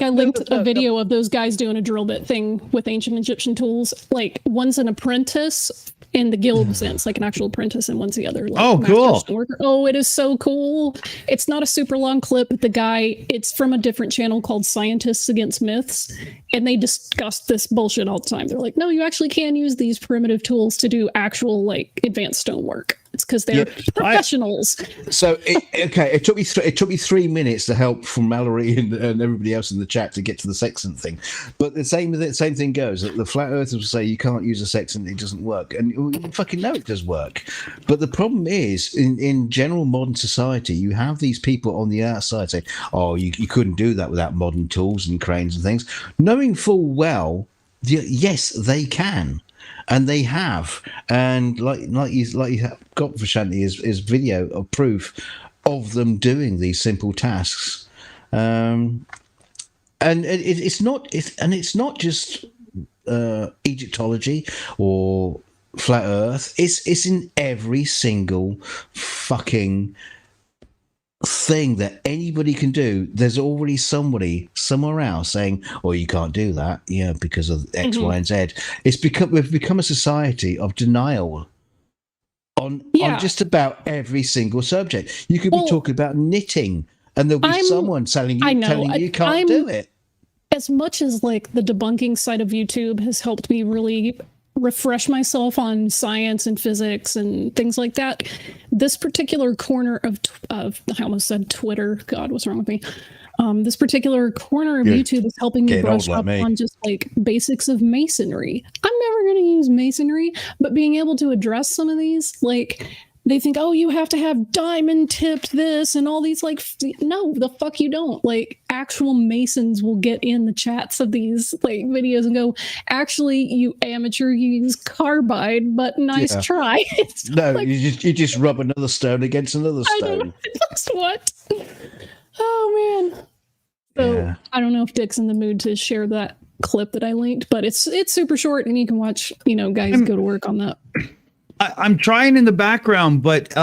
Speaker 2: linked a video of those guys doing a drill bit thing with ancient Egyptian tools. Like, one's an apprentice in the guild sense, like an actual apprentice, and one's the other. Like,
Speaker 1: cool.
Speaker 2: Worker. Oh, it is so cool. It's not a super long clip, but the guy, it's from a different channel called Scientists Against Myths, and they discuss this bullshit all the time. They're like, no, you actually can use these primitive tools to do actual, like, advanced stonework. It's because they're professionals.
Speaker 3: It took me 3 minutes to help from Mallory and everybody else in the chat to get to the Sextant thing. But the same thing goes. The flat earthers will say you can't use a Sextant, it doesn't work. And you fucking know it does work. But the problem is, in general modern society, you have these people on the outside saying, oh, you couldn't do that without modern tools and cranes and things, knowing full well, yes, they can. And they have, and like you have got Vishanti is video of proof of them doing these simple tasks, and it's not just Egyptology or flat Earth. It's in every single fucking thing that anybody can do. There's already somebody somewhere else saying, "Oh, you can't do that," because of X, Y, and Z. We've become a society of denial on just about every single subject. You could be talking about knitting, and there'll be someone telling you can't do it.
Speaker 2: As much as like the debunking side of YouTube has helped me really refresh myself on science and physics and things like that, this particular corner of I almost said Twitter. God, what's wrong with me? This particular corner of YouTube is helping me brush up on just like basics of masonry. I'm never going to use masonry, but being able to address some of these, like they think, oh, you have to have diamond tipped this and all these, like, no, the fuck you don't. Like, actual masons will get in the chats of these like videos and go, actually, you amateur, you use carbide, but nice try.
Speaker 3: No, like, you just rub another stone against another stone.
Speaker 2: What? Oh man. So I don't know if Dick's in the mood to share that clip that I linked, but it's super short and you can watch, guys go to work on that.
Speaker 1: I'm trying in the background, but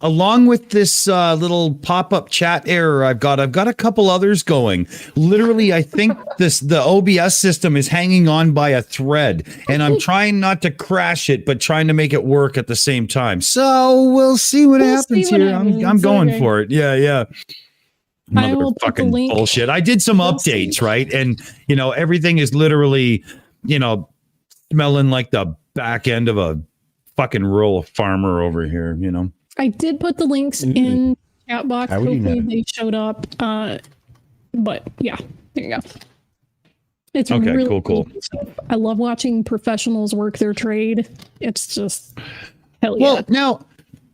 Speaker 1: along with this little pop-up chat error I've got a couple others going. Literally, I think the OBS system is hanging on by a thread, and I'm trying not to crash it, but trying to make it work at the same time. So we'll see what happens here. I'm going for it. Yeah. Mother fucking bullshit. I did some updates, right? And everything is literally, smelling like the back end of a fucking rural farmer over here,
Speaker 2: I did put the links in chat box. Hopefully they showed up. But yeah, there you go. It's
Speaker 1: okay,
Speaker 2: really
Speaker 1: cool.
Speaker 2: I love watching professionals work their trade. It's just hell yeah.
Speaker 1: Well, now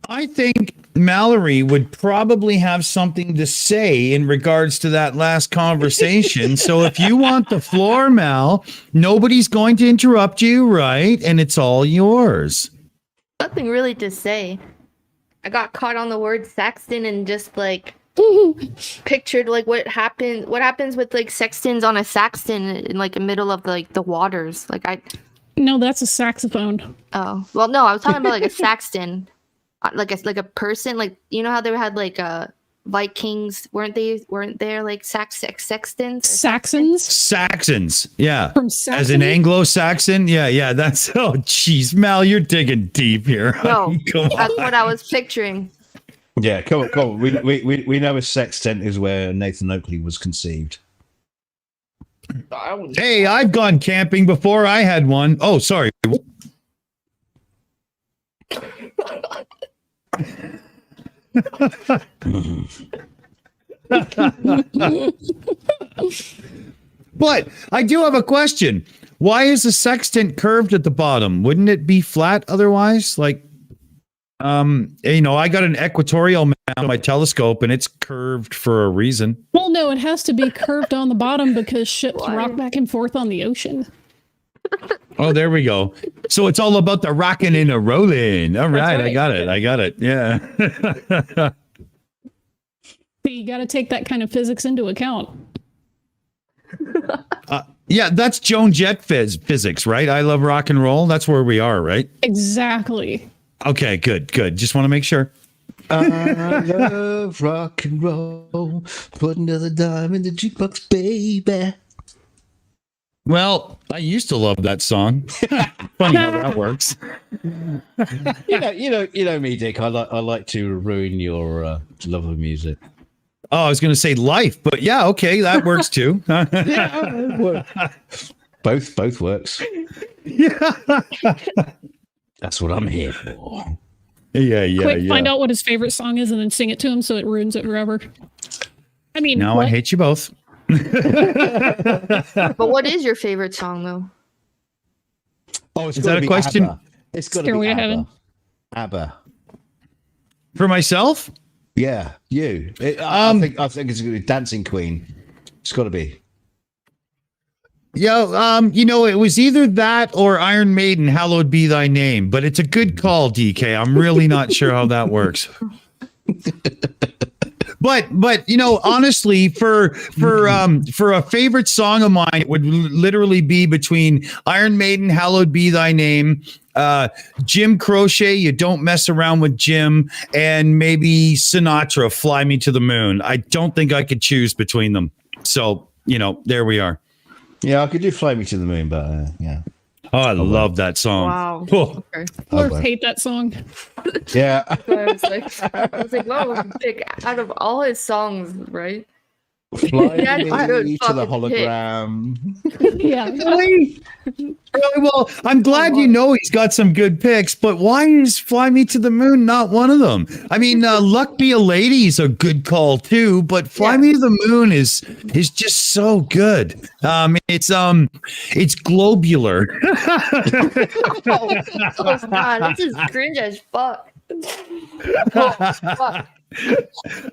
Speaker 1: I think Mallory would probably have something to say in regards to that last conversation. So if you want the floor, Mal, nobody's going to interrupt you, right? And it's all yours.
Speaker 5: Nothing really to say. I got caught on the word Sextant and just like pictured like what happens with like sextants on a Sextant in like the middle of like the waters.
Speaker 2: No, that's a saxophone.
Speaker 5: Oh, well, no, I was talking about like a Sextant, like a person, like how they had like Vikings, weren't there like Sextants?
Speaker 1: Saxons, yeah.
Speaker 2: From Saxony?
Speaker 1: As an Anglo-Saxon, yeah. That's jeez, Mal, you're digging deep here.
Speaker 5: No, that's what I was picturing.
Speaker 3: Yeah, come on. We know a sextant is where Nathan Oakley was conceived.
Speaker 1: Hey, I've gone camping before. I had one. Oh, sorry. But I do have a question. Why is the sextant curved at the bottom? Wouldn't it be flat otherwise? Like, I got an equatorial mount on my telescope and it's curved for a reason.
Speaker 2: Well, no, it has to be curved on the bottom because ships rock back and forth on the ocean.
Speaker 1: Oh, there we go. So it's all about the rocking and a rolling. All right, I got it. Yeah.
Speaker 2: You got to take that kind of physics into account.
Speaker 1: Yeah, that's Joan Jett physics, right? I love rock and roll. That's where we are, right?
Speaker 2: Exactly.
Speaker 1: Okay, good. Just want to make sure.
Speaker 3: I love rock and roll. Put another dime in the jukebox, baby.
Speaker 1: Well, I used to love that song. Funny how that works.
Speaker 3: You know me, Dick. I like to ruin your love of music.
Speaker 1: Oh, I was going to say life, but yeah, okay, that works too.
Speaker 3: Both works.
Speaker 1: Yeah.
Speaker 3: That's what I'm here for.
Speaker 2: Quick, find out what his favorite song is and then sing it to him so it ruins it forever. I mean,
Speaker 1: now I hate you both.
Speaker 5: But what is your favorite song, though?
Speaker 3: Oh, is
Speaker 1: that a question?
Speaker 3: ABBA. It's got to be ABBA. ABBA.
Speaker 1: For myself?
Speaker 3: Yeah, you. I think it's going to be Dancing Queen. It's got to be.
Speaker 1: Yeah, it was either that or Iron Maiden, Hallowed Be Thy Name. But it's a good call, DK. I'm really not sure how that works. But honestly, for a favorite song of mine, it would literally be between Iron Maiden, Hallowed Be Thy Name, Jim Croce, You Don't Mess Around with Jim, and maybe Sinatra, Fly Me to the Moon. I don't think I could choose between them. So, there we are.
Speaker 3: Yeah, I could do Fly Me to the Moon, but yeah.
Speaker 1: Oh, I love that song.
Speaker 5: Wow.
Speaker 1: Oh.
Speaker 2: Okay. I hate that song.
Speaker 3: Yeah.
Speaker 5: I was like, wow, pick out of all his songs, right?
Speaker 3: Fly me to the hologram.
Speaker 2: Yeah.
Speaker 1: Really? Well, I'm glad he's got some good picks, but why is Fly Me to the Moon not one of them? I mean, Luck Be a Lady is a good call too, but Fly Me to the Moon is just so good. It's globular.
Speaker 5: Oh God, this is cringe as fuck. Oh, fuck.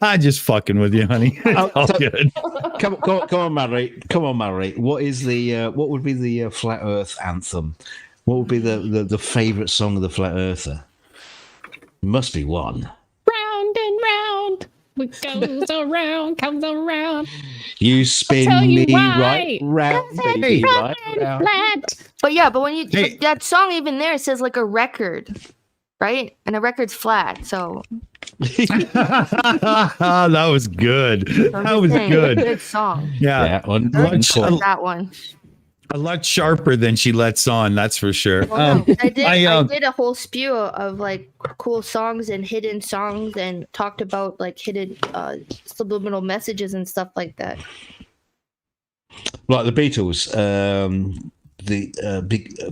Speaker 1: I'm just fucking with you, honey. It's all good.
Speaker 3: Come on, Mary. What would be the Flat Earth anthem? What would be the favorite song of the Flat Earther? Must be one.
Speaker 2: Round and round, what goes around comes around.
Speaker 3: You spin me right round, baby, right round.
Speaker 5: But when you that song, even there, it says like a record, right? And a record's flat, so.
Speaker 1: That was good. That was good.
Speaker 5: Good song.
Speaker 1: Yeah,
Speaker 5: that one.
Speaker 1: A lot sharper than she lets on. That's for sure.
Speaker 5: Well, no, I did a whole spew of like cool songs and hidden songs, and talked about like hidden subliminal messages and stuff like that.
Speaker 3: Like the Beatles.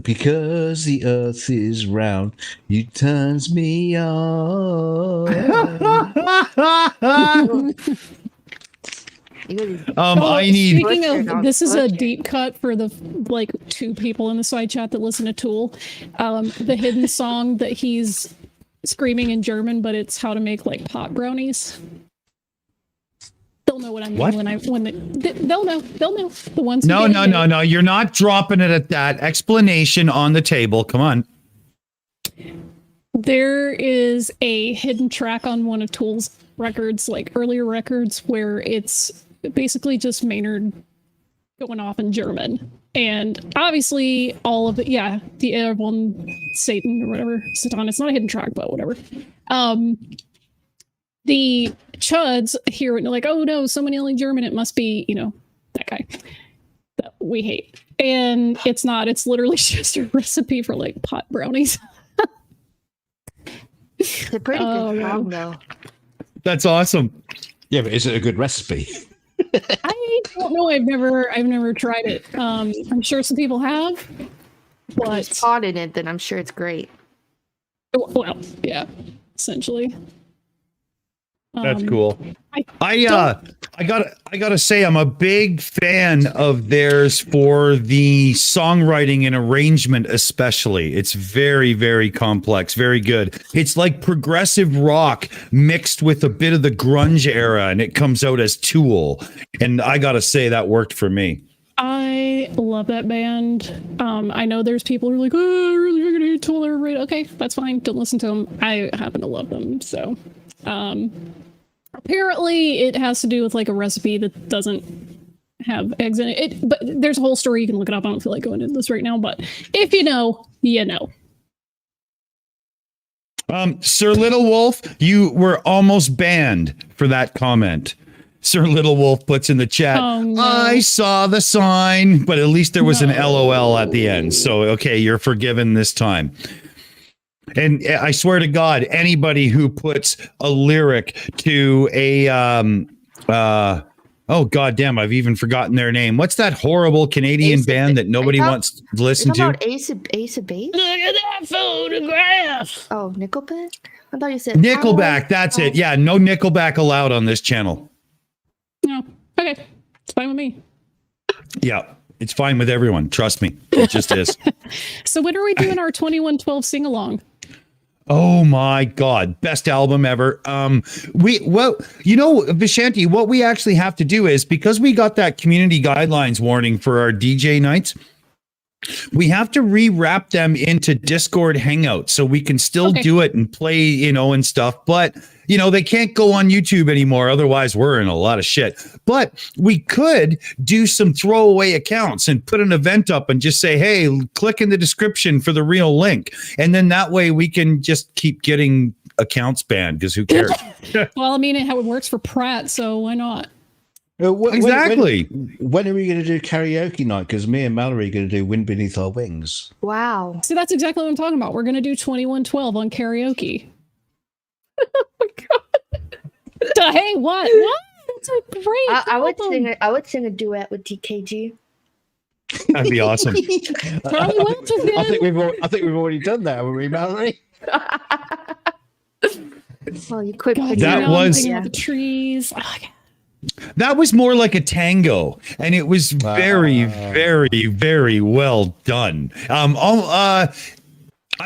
Speaker 3: Because the earth is round, you turns me on.
Speaker 1: I need.
Speaker 2: Speaking of, this is a deep cut for the like 2 people in the side chat that listen to Tool. The hidden song that he's screaming in German, but it's how to make like pot brownies. They'll know what I mean they'll know. The ones.
Speaker 1: No. You're not dropping it at that explanation on the table. Come on.
Speaker 2: There is a hidden track on one of Tool's records, like earlier records, where it's basically just Maynard going off in German. And obviously all of it, the everyone Satan or whatever, Satan, it's not a hidden track, but whatever. The chuds hear it and they're like, oh no, someone yelling German, it must be, that guy that we hate. And it's not, it's literally just a recipe for like pot brownies.
Speaker 5: It's a pretty good song though.
Speaker 1: That's awesome.
Speaker 3: Yeah, but is it a good recipe?
Speaker 2: I don't know. I've never tried it. I'm sure some people have, but
Speaker 5: if it's hot in it, then I'm sure it's great.
Speaker 2: Well, yeah, essentially.
Speaker 1: That's cool. I gotta say I'm a big fan of theirs for the songwriting and arrangement, especially. It's very, very complex, very good. It's like progressive rock mixed with a bit of the grunge era, and it comes out as Tool. And I gotta say that worked for me.
Speaker 2: I love that band. I know there's people who are like, oh, I really figured hate Tool. Right? Okay, that's fine. Don't listen to them. I happen to love them, so. Apparently it has to do with like a recipe that doesn't have eggs in it. But there's a whole story. You can look it up. I don't feel like going into this right now, but if you know, you know.
Speaker 1: Sir Little Wolf, you were almost banned for that comment. Sir Little Wolf puts in the chat, I saw the sign, but at least there was an LOL at the end. So, okay, you're forgiven this time. And I swear to God, anybody who puts a lyric to a Oh goddamn! I've even forgotten their name. What's that horrible Canadian band that nobody wants to listen to?
Speaker 5: Ace of Base?
Speaker 2: Look at that photograph.
Speaker 5: Oh, Nickelback. I thought you said
Speaker 1: Nickelback. That's it. Yeah, no Nickelback allowed on this channel.
Speaker 2: No. Okay, it's fine with me.
Speaker 1: Yeah, it's fine with everyone. Trust me, it just is.
Speaker 2: So when are we doing our 2112 sing along?
Speaker 1: Oh my God, best album ever. Vishanti, what we actually have to do is, because we got that community guidelines warning for our DJ nights, we have to rewrap them into Discord hangouts so we can still do it and play, and stuff. But, they can't go on YouTube anymore. Otherwise, we're in a lot of shit. But we could do some throwaway accounts and put an event up and just say, hey, click in the description for the real link. And then that way we can just keep getting accounts banned because who cares?
Speaker 2: Well, I mean, how it works for Pratt, so why not?
Speaker 1: Exactly.
Speaker 3: When are we going to do karaoke night? Because me and Mallory are going to do Wind Beneath Our Wings.
Speaker 5: Wow.
Speaker 2: See, that's exactly what I'm talking about. We're going to do 2112 on karaoke. Oh my God. Hey, what? That's a great
Speaker 5: I would sing a duet with DKG.
Speaker 1: That'd be awesome.
Speaker 2: Charlie Welch again.
Speaker 3: I think we've already done that, haven't we, Mallory?
Speaker 5: Well, you could.
Speaker 1: That was
Speaker 2: the trees. Oh,
Speaker 1: that was more like a tango, and it was very, very, very well done. I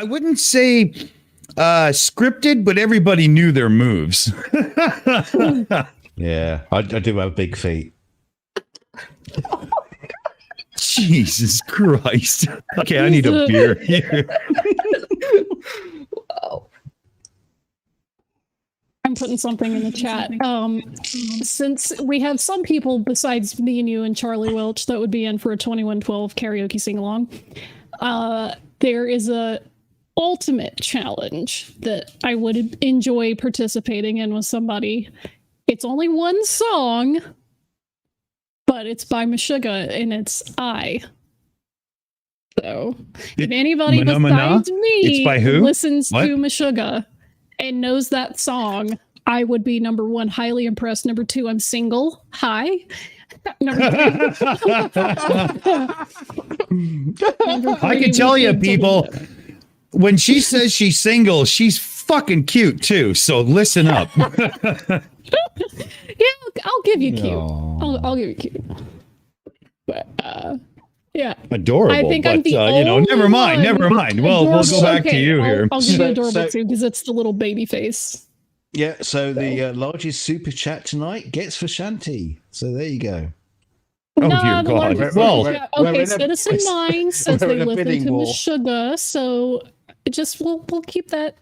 Speaker 1: wouldn't say scripted, but everybody knew their moves.
Speaker 3: Yeah, I do have big feet.
Speaker 1: Jesus Christ. Okay, I need a beer here.
Speaker 5: Wow.
Speaker 2: I'm putting something in the chat. Since we have some people besides me and you and Charlie Welch that would be in for a 2112 karaoke sing-along, there is a ultimate challenge that I would enjoy participating in with somebody. It's only one song, but it's by Meshuggah, and it's I. So, if anybody besides me listens to Meshuggah and knows that song, I would be number one, highly impressed. Number two, I'm single. Hi. Number three.
Speaker 1: I can tell you, people, when she says she's single, she's fucking cute too. So listen up.
Speaker 2: Yeah, I'll give you cute. I'll give you cute. But yeah,
Speaker 1: adorable.
Speaker 2: I think
Speaker 1: but,
Speaker 2: I'm the
Speaker 1: never mind. Well, we'll go back to you here.
Speaker 2: I'll give you adorable too because it's the little baby face.
Speaker 3: Yeah. So the largest super chat tonight gets Vishanti. So there you go.
Speaker 1: Oh dear God. Well,
Speaker 2: okay. Citizen 9 says they listen to Meshuggah, so we'll keep that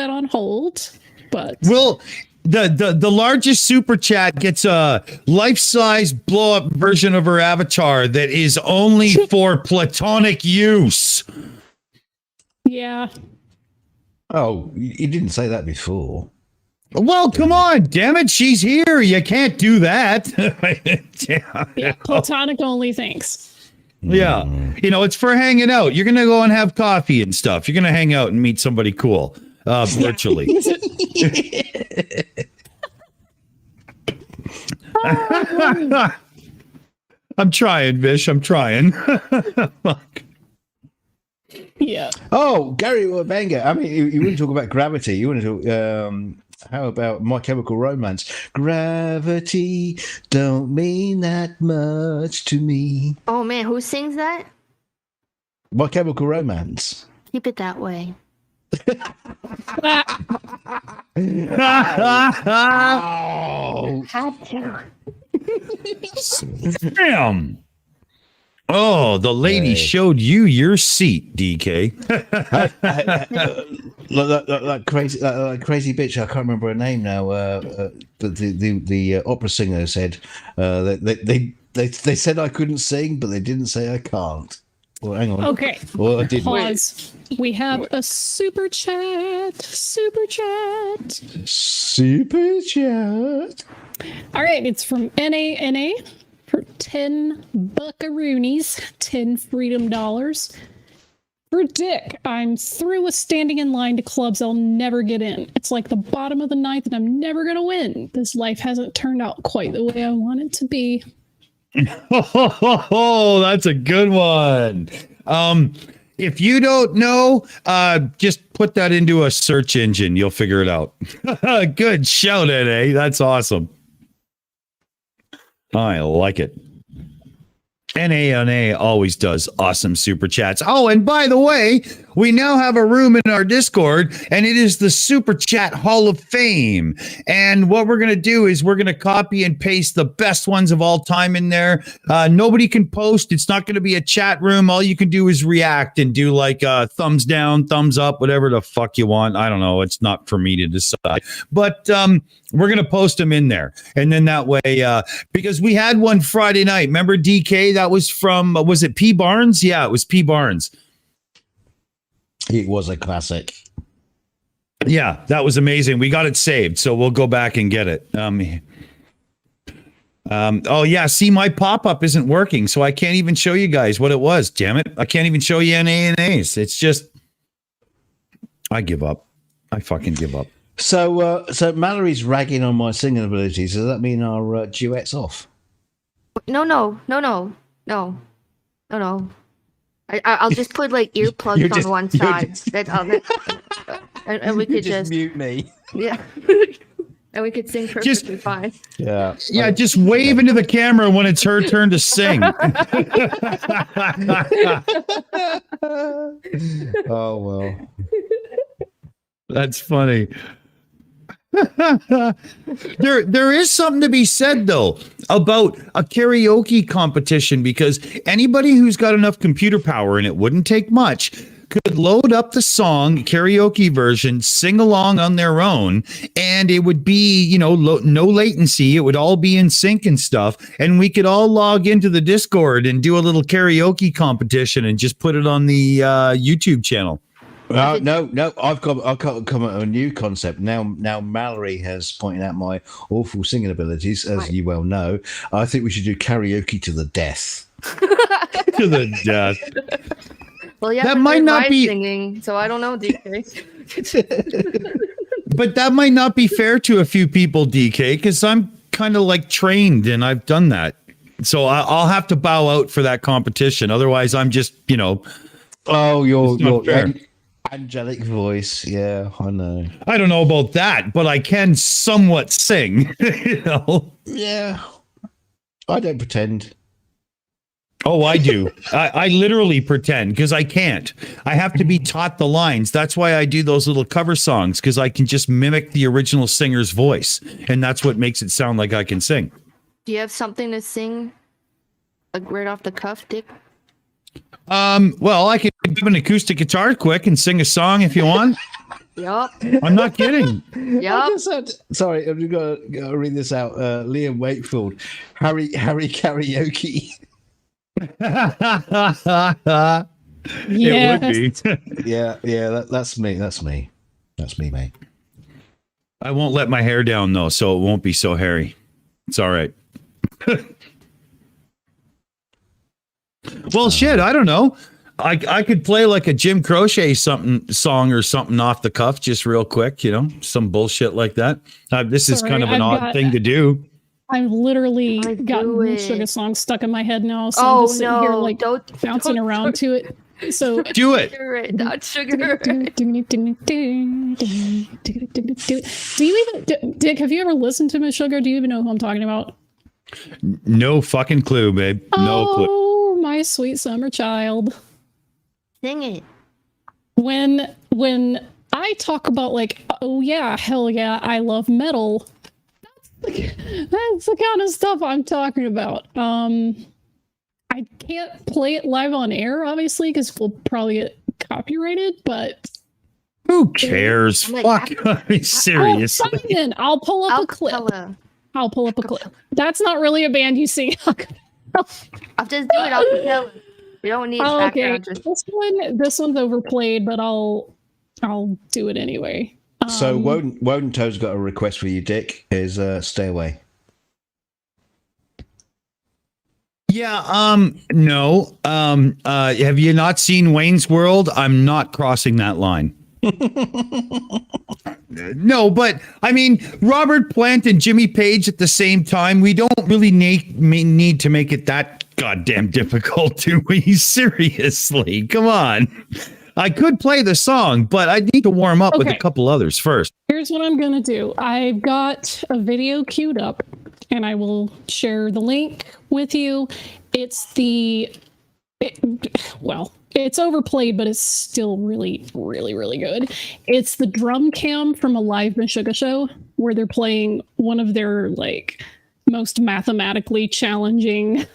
Speaker 2: on hold. But the largest super chat gets a life-size blow-up version of her avatar that is only for platonic use. Yeah.
Speaker 3: Oh, you didn't say that before.
Speaker 1: Well, come on, damn it, she's here. You can't do that.
Speaker 2: Yeah, platonic only, thanks.
Speaker 1: Yeah. It's for hanging out. You're going to go and have coffee and stuff. You're going to hang out and meet somebody cool virtually. I'm trying, Vish. I'm trying. Fuck.
Speaker 2: Yeah.
Speaker 3: Oh, Gary Wabanga. I mean, you wouldn't talk about gravity. You want to talk. How about My Chemical Romance? Gravity don't mean that much to me.
Speaker 5: Oh man, who sings that?
Speaker 3: My Chemical Romance.
Speaker 5: Keep it that way.
Speaker 3: Oh.
Speaker 5: Had to.
Speaker 1: Damn. Oh, the lady showed you your seat, DK.
Speaker 3: That crazy bitch. I can't remember her name now. But the opera singer said they said I couldn't sing, but they didn't say I can't. Well, hang on.
Speaker 2: Okay.
Speaker 3: Well, I didn't.
Speaker 2: Pause. We have a super chat. Super chat.
Speaker 3: Super chat.
Speaker 2: All right. It's from NA for 10 buckaroonies, 10 freedom dollars. For Dick, I'm through with standing in line to clubs I'll never get in. It's like the bottom of the ninth and I'm never going to win. This life hasn't turned out quite the way I want it to be.
Speaker 1: Oh, that's a good one. If you don't know, just put that into a search engine. You'll figure it out. Good shout, NA. That's awesome. I like it. NA always does awesome super chats. Oh, and by the way, we now have a room in our Discord, and it is the Super Chat Hall of Fame. And what we're going to do is we're going to copy and paste the best ones of all time in there. Nobody can post. It's not going to be a chat room. All you can do is react and do like thumbs down, thumbs up, whatever the fuck you want. I don't know. It's not for me to decide. But we're going to post them in there. And then that way, because we had one Friday night. Remember DK? That was from, was it P. Barnes? Yeah, it was P. Barnes.
Speaker 3: It was a classic.
Speaker 1: Yeah, that was amazing. We got it saved, so we'll go back and get it. Oh, yeah, see, my pop-up isn't working, so I can't even show you guys what it was. Damn it. I can't even show you NAs. It's just, I give up. I fucking give up.
Speaker 3: So Mallory's ragging on my singing abilities. Does that mean our duet's off?
Speaker 5: No. I'll just put like earplugs on one side. And we could just
Speaker 3: mute me.
Speaker 5: Yeah. And we could sing perfectly fine.
Speaker 3: Yeah.
Speaker 1: Yeah, just wave into the camera when it's her turn to sing.
Speaker 3: Oh, well.
Speaker 1: That's funny. There is something to be said though about a karaoke competition, because anybody who's got enough computer power, and it wouldn't take much, could load up the song karaoke version, sing along on their own, and it would be, no latency. It would all be in sync and stuff, and we could all log into the Discord and do a little karaoke competition and just put it on the YouTube channel.
Speaker 3: No. I've come up with a new concept. Now Mallory has pointed out my awful singing abilities, as you well know. I think we should do karaoke to the death.
Speaker 1: To the death.
Speaker 5: Well, yeah,
Speaker 1: that might not be
Speaker 5: singing, so I don't know, DK.
Speaker 1: But that might not be fair to a few people, DK, because I'm kind of like trained and I've done that. So I'll have to bow out for that competition. Otherwise, I'm just,
Speaker 3: Oh, your angelic voice. Yeah, I know.
Speaker 1: I don't know about that, but I can somewhat sing.
Speaker 3: Yeah. I don't pretend.
Speaker 1: Oh, I do. I literally pretend, because I can't. I have to be taught the lines. That's why I do those little cover songs, because I can just mimic the original singer's voice. And that's what makes it sound like I can sing.
Speaker 5: Do you have something to sing, like right off the cuff, Dick?
Speaker 1: Well, I could give an acoustic guitar quick and sing a song if you want.
Speaker 5: Yup.
Speaker 1: I'm not kidding.
Speaker 5: Yup.
Speaker 3: Sorry, I've got to read this out. Liam Wakefield, Harry karaoke.
Speaker 1: It would be.
Speaker 3: Yeah. That's me, mate.
Speaker 1: I won't let my hair down though, so it won't be so hairy. It's all right. Well, shit, I don't know. I could play like a Jim Croce song or something off the cuff, just real quick, some bullshit like that. This is kind of an odd thing to do.
Speaker 2: I've literally got Sugar song stuck in my head now, so I'm just sitting here like bouncing around to it. So
Speaker 1: do it.
Speaker 5: Not sugar.
Speaker 2: Do you even, Dick? Have you ever listened to Miss Sugar? Do you even know who I'm talking about?
Speaker 1: No fucking clue, babe. No clue.
Speaker 2: Oh, my sweet summer child.
Speaker 5: Sing it.
Speaker 2: When I talk about like, oh yeah, hell yeah, I love metal. That's the kind of stuff I'm talking about. I can't play it live on air, obviously, because we'll probably get copyrighted, but
Speaker 1: who cares? Fuck. Are you serious?
Speaker 2: Oh, fine then. I'll pull up a clip. I'll pull up a clip. That's not really a band you sing.
Speaker 5: I'll just do it. I'll we don't need background.
Speaker 2: Okay. This one's overplayed, but I'll do it anyway.
Speaker 3: So Wodentoe's got a request for you, Dick. Is stay away.
Speaker 1: Yeah, no. Have you not seen Wayne's World? I'm not crossing that line. No, but I mean, Robert Plant and Jimmy Page at the same time, we don't really need to make it that goddamn difficult, do we? Seriously, come on. I could play the song, but I need to warm up with a couple others first.
Speaker 2: Here's what I'm going to do. I've got a video queued up, and I will share the link with you. It's it's overplayed, but it's still really, really, really good. It's the drum cam from a live Meshuggah show where they're playing one of their like most mathematically challenging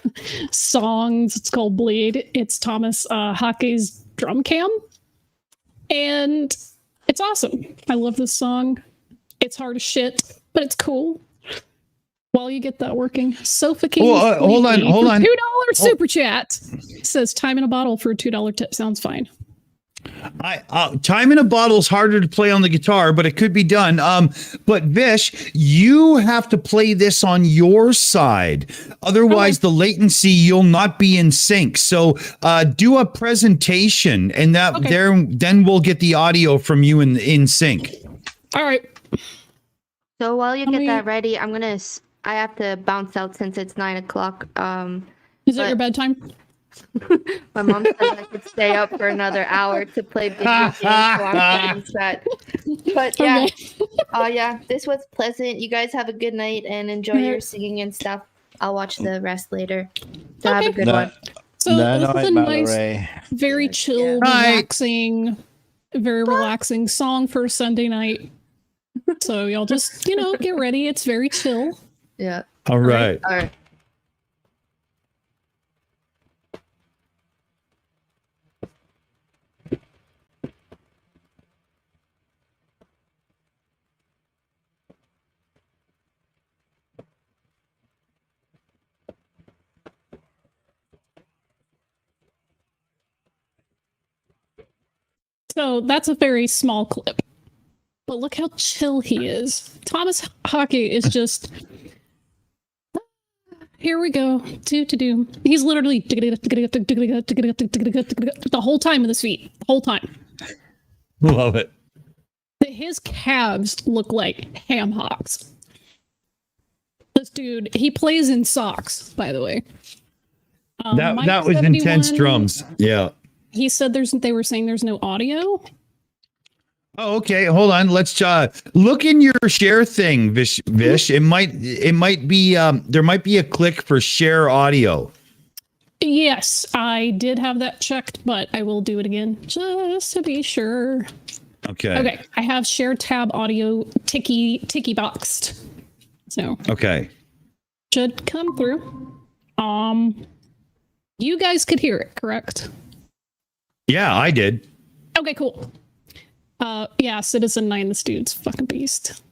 Speaker 2: songs. It's called Bleed. It's Thomas Hake's drum cam. And it's awesome. I love this song. It's hard as shit, but it's cool. While you get that working, Sofa King.
Speaker 1: Hold on.
Speaker 2: $2 super chat says time in a bottle for a $2 tip. Sounds fine.
Speaker 1: Time in a bottle is harder to play on the guitar, but it could be done. But Vish, you have to play this on your side. Otherwise, the latency, you'll not be in sync. So do a presentation, and then we'll get the audio from you in sync.
Speaker 2: All right.
Speaker 5: So while you get that ready, I have to bounce out since it's 9 o'clock.
Speaker 2: Is that your bedtime?
Speaker 5: My mom said I could stay up for another hour to play video games while I'm getting set. But yeah, yeah, this was pleasant. You guys have a good night and enjoy your singing and stuff. I'll watch the rest later. So have a good one.
Speaker 2: So this is a nice, very chill, relaxing, very relaxing song for a Sunday night. So y'all just, get ready. It's very chill.
Speaker 5: Yeah.
Speaker 1: All right.
Speaker 5: All right.
Speaker 2: So that's a very small clip. But look how chill he is. Thomas Hockey is just... Here we go. Do. He's literally the whole time with his feet. The whole time.
Speaker 1: Love it.
Speaker 2: His calves look like ham hocks. This dude, he plays in socks, by the way.
Speaker 1: That was intense drums. Yeah.
Speaker 2: He said they were saying there's no audio.
Speaker 1: Oh, okay. Hold on. Let's look in your share thing, Vish. It might be there might be a click for share audio.
Speaker 2: Yes, I did have that checked, but I will do it again just to be sure. Okay. I have share tab audio ticky boxed. So should come through. You guys could hear it, correct?
Speaker 1: Yeah, I did.
Speaker 2: Okay, cool. Yeah, Citizen 9, this dude's fucking beast.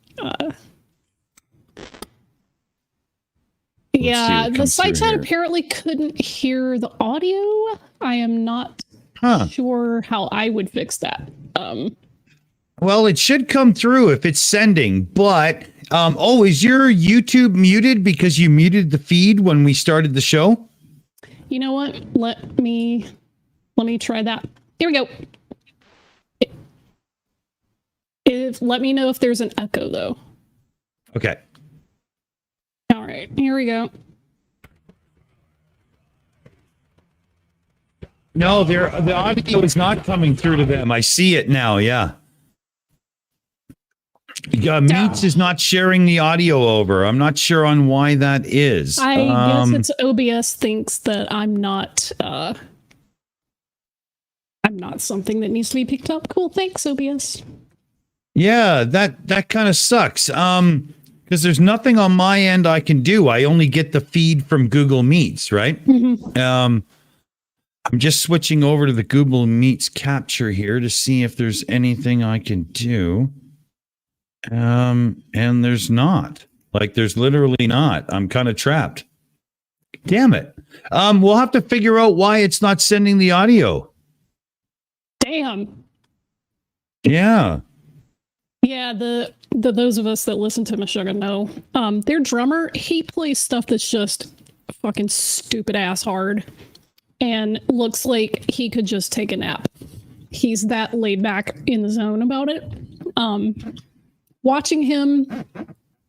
Speaker 2: Yeah, the site chat apparently couldn't hear the audio. I am not sure how I would fix that.
Speaker 1: Well, it should come through if it's sending, but is your YouTube muted because you muted the feed when we started the show?
Speaker 2: You know what? Let me try that. Here we go. Let me know if there's an echo, though.
Speaker 1: Okay.
Speaker 2: All right, here we go.
Speaker 1: No, the audio is not coming through to them. I see it now, yeah. Meats is not sharing the audio over. I'm not sure on why that is.
Speaker 2: I guess it's OBS thinks that I'm not something that needs to be picked up. Cool, thanks, OBS.
Speaker 1: Yeah, that kind of sucks. Because there's nothing on my end I can do. I only get the feed from Google Meets, right?
Speaker 2: Mm-hmm.
Speaker 1: I'm just switching over to the Google Meets capture here to see if there's anything I can do. And there's not. Like, there's literally not. I'm kind of trapped. Damn it. We'll have to figure out why it's not sending the audio.
Speaker 2: Damn.
Speaker 1: Yeah.
Speaker 2: Yeah, the those of us that listen to Meshuggah know. Their drummer, he plays stuff that's just fucking stupid ass hard and looks like he could just take a nap. He's that laid back in the zone about it. Watching him,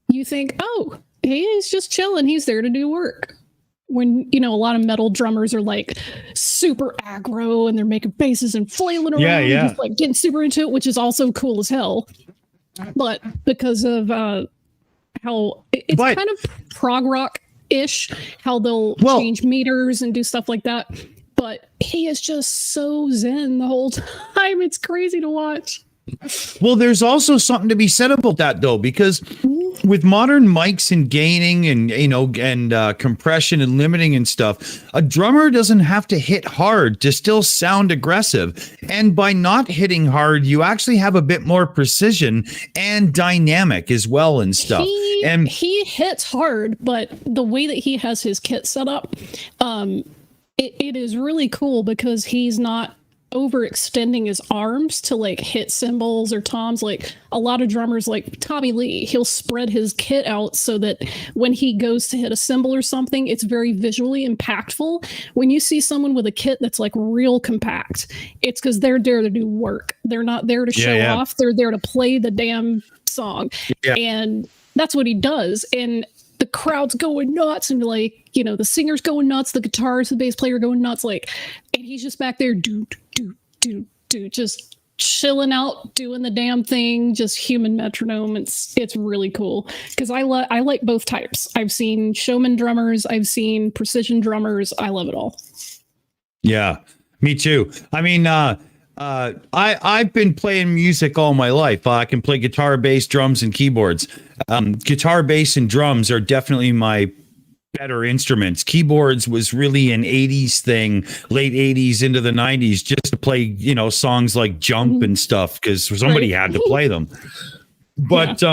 Speaker 2: you think, oh, he's just chilling. He's there to do work. When, you know, a lot of metal drummers are like super aggro and they're making basses and flailing around and just like getting super into it, which is also cool as hell. But because of how it's kind of prog rock-ish, how they'll change meters and do stuff like that. But he is just so zen the whole time. It's crazy to watch.
Speaker 1: Well, there's also something to be said about that, though, because with modern mics and gaining and, you know, and compression and limiting and stuff, a drummer doesn't have to hit hard to still sound aggressive. And by not hitting hard, you actually have a bit more precision and dynamic as well and stuff. He
Speaker 2: hits hard, but the way that he has his kit set up, it is really cool because he's not overextending his arms to like hit cymbals or toms. Like a lot of drummers, like Tommy Lee, he'll spread his kit out so that when he goes to hit a cymbal or something, it's very visually impactful. When you see someone with a kit that's like real compact, it's because they're there to do work. They're not there to show off. They're there to play the damn song. And that's what he does. And the crowd's going nuts, and like, you know, the singer's going nuts, the guitarist, the bass player going nuts, like, and he's just back there just chilling out, doing the damn thing, just human metronome. It's really cool because I like both types. I've seen showman drummers, I've seen precision drummers. I love it all. Yeah,
Speaker 1: me too. I mean, I've been playing music all my life. I can play guitar, bass, drums, and keyboards. Guitar, bass, and drums are definitely my better instruments. Keyboards was really an 80s thing, late 80s into the 90s, just to play, you know, songs like Jump and stuff, because somebody had to play them. But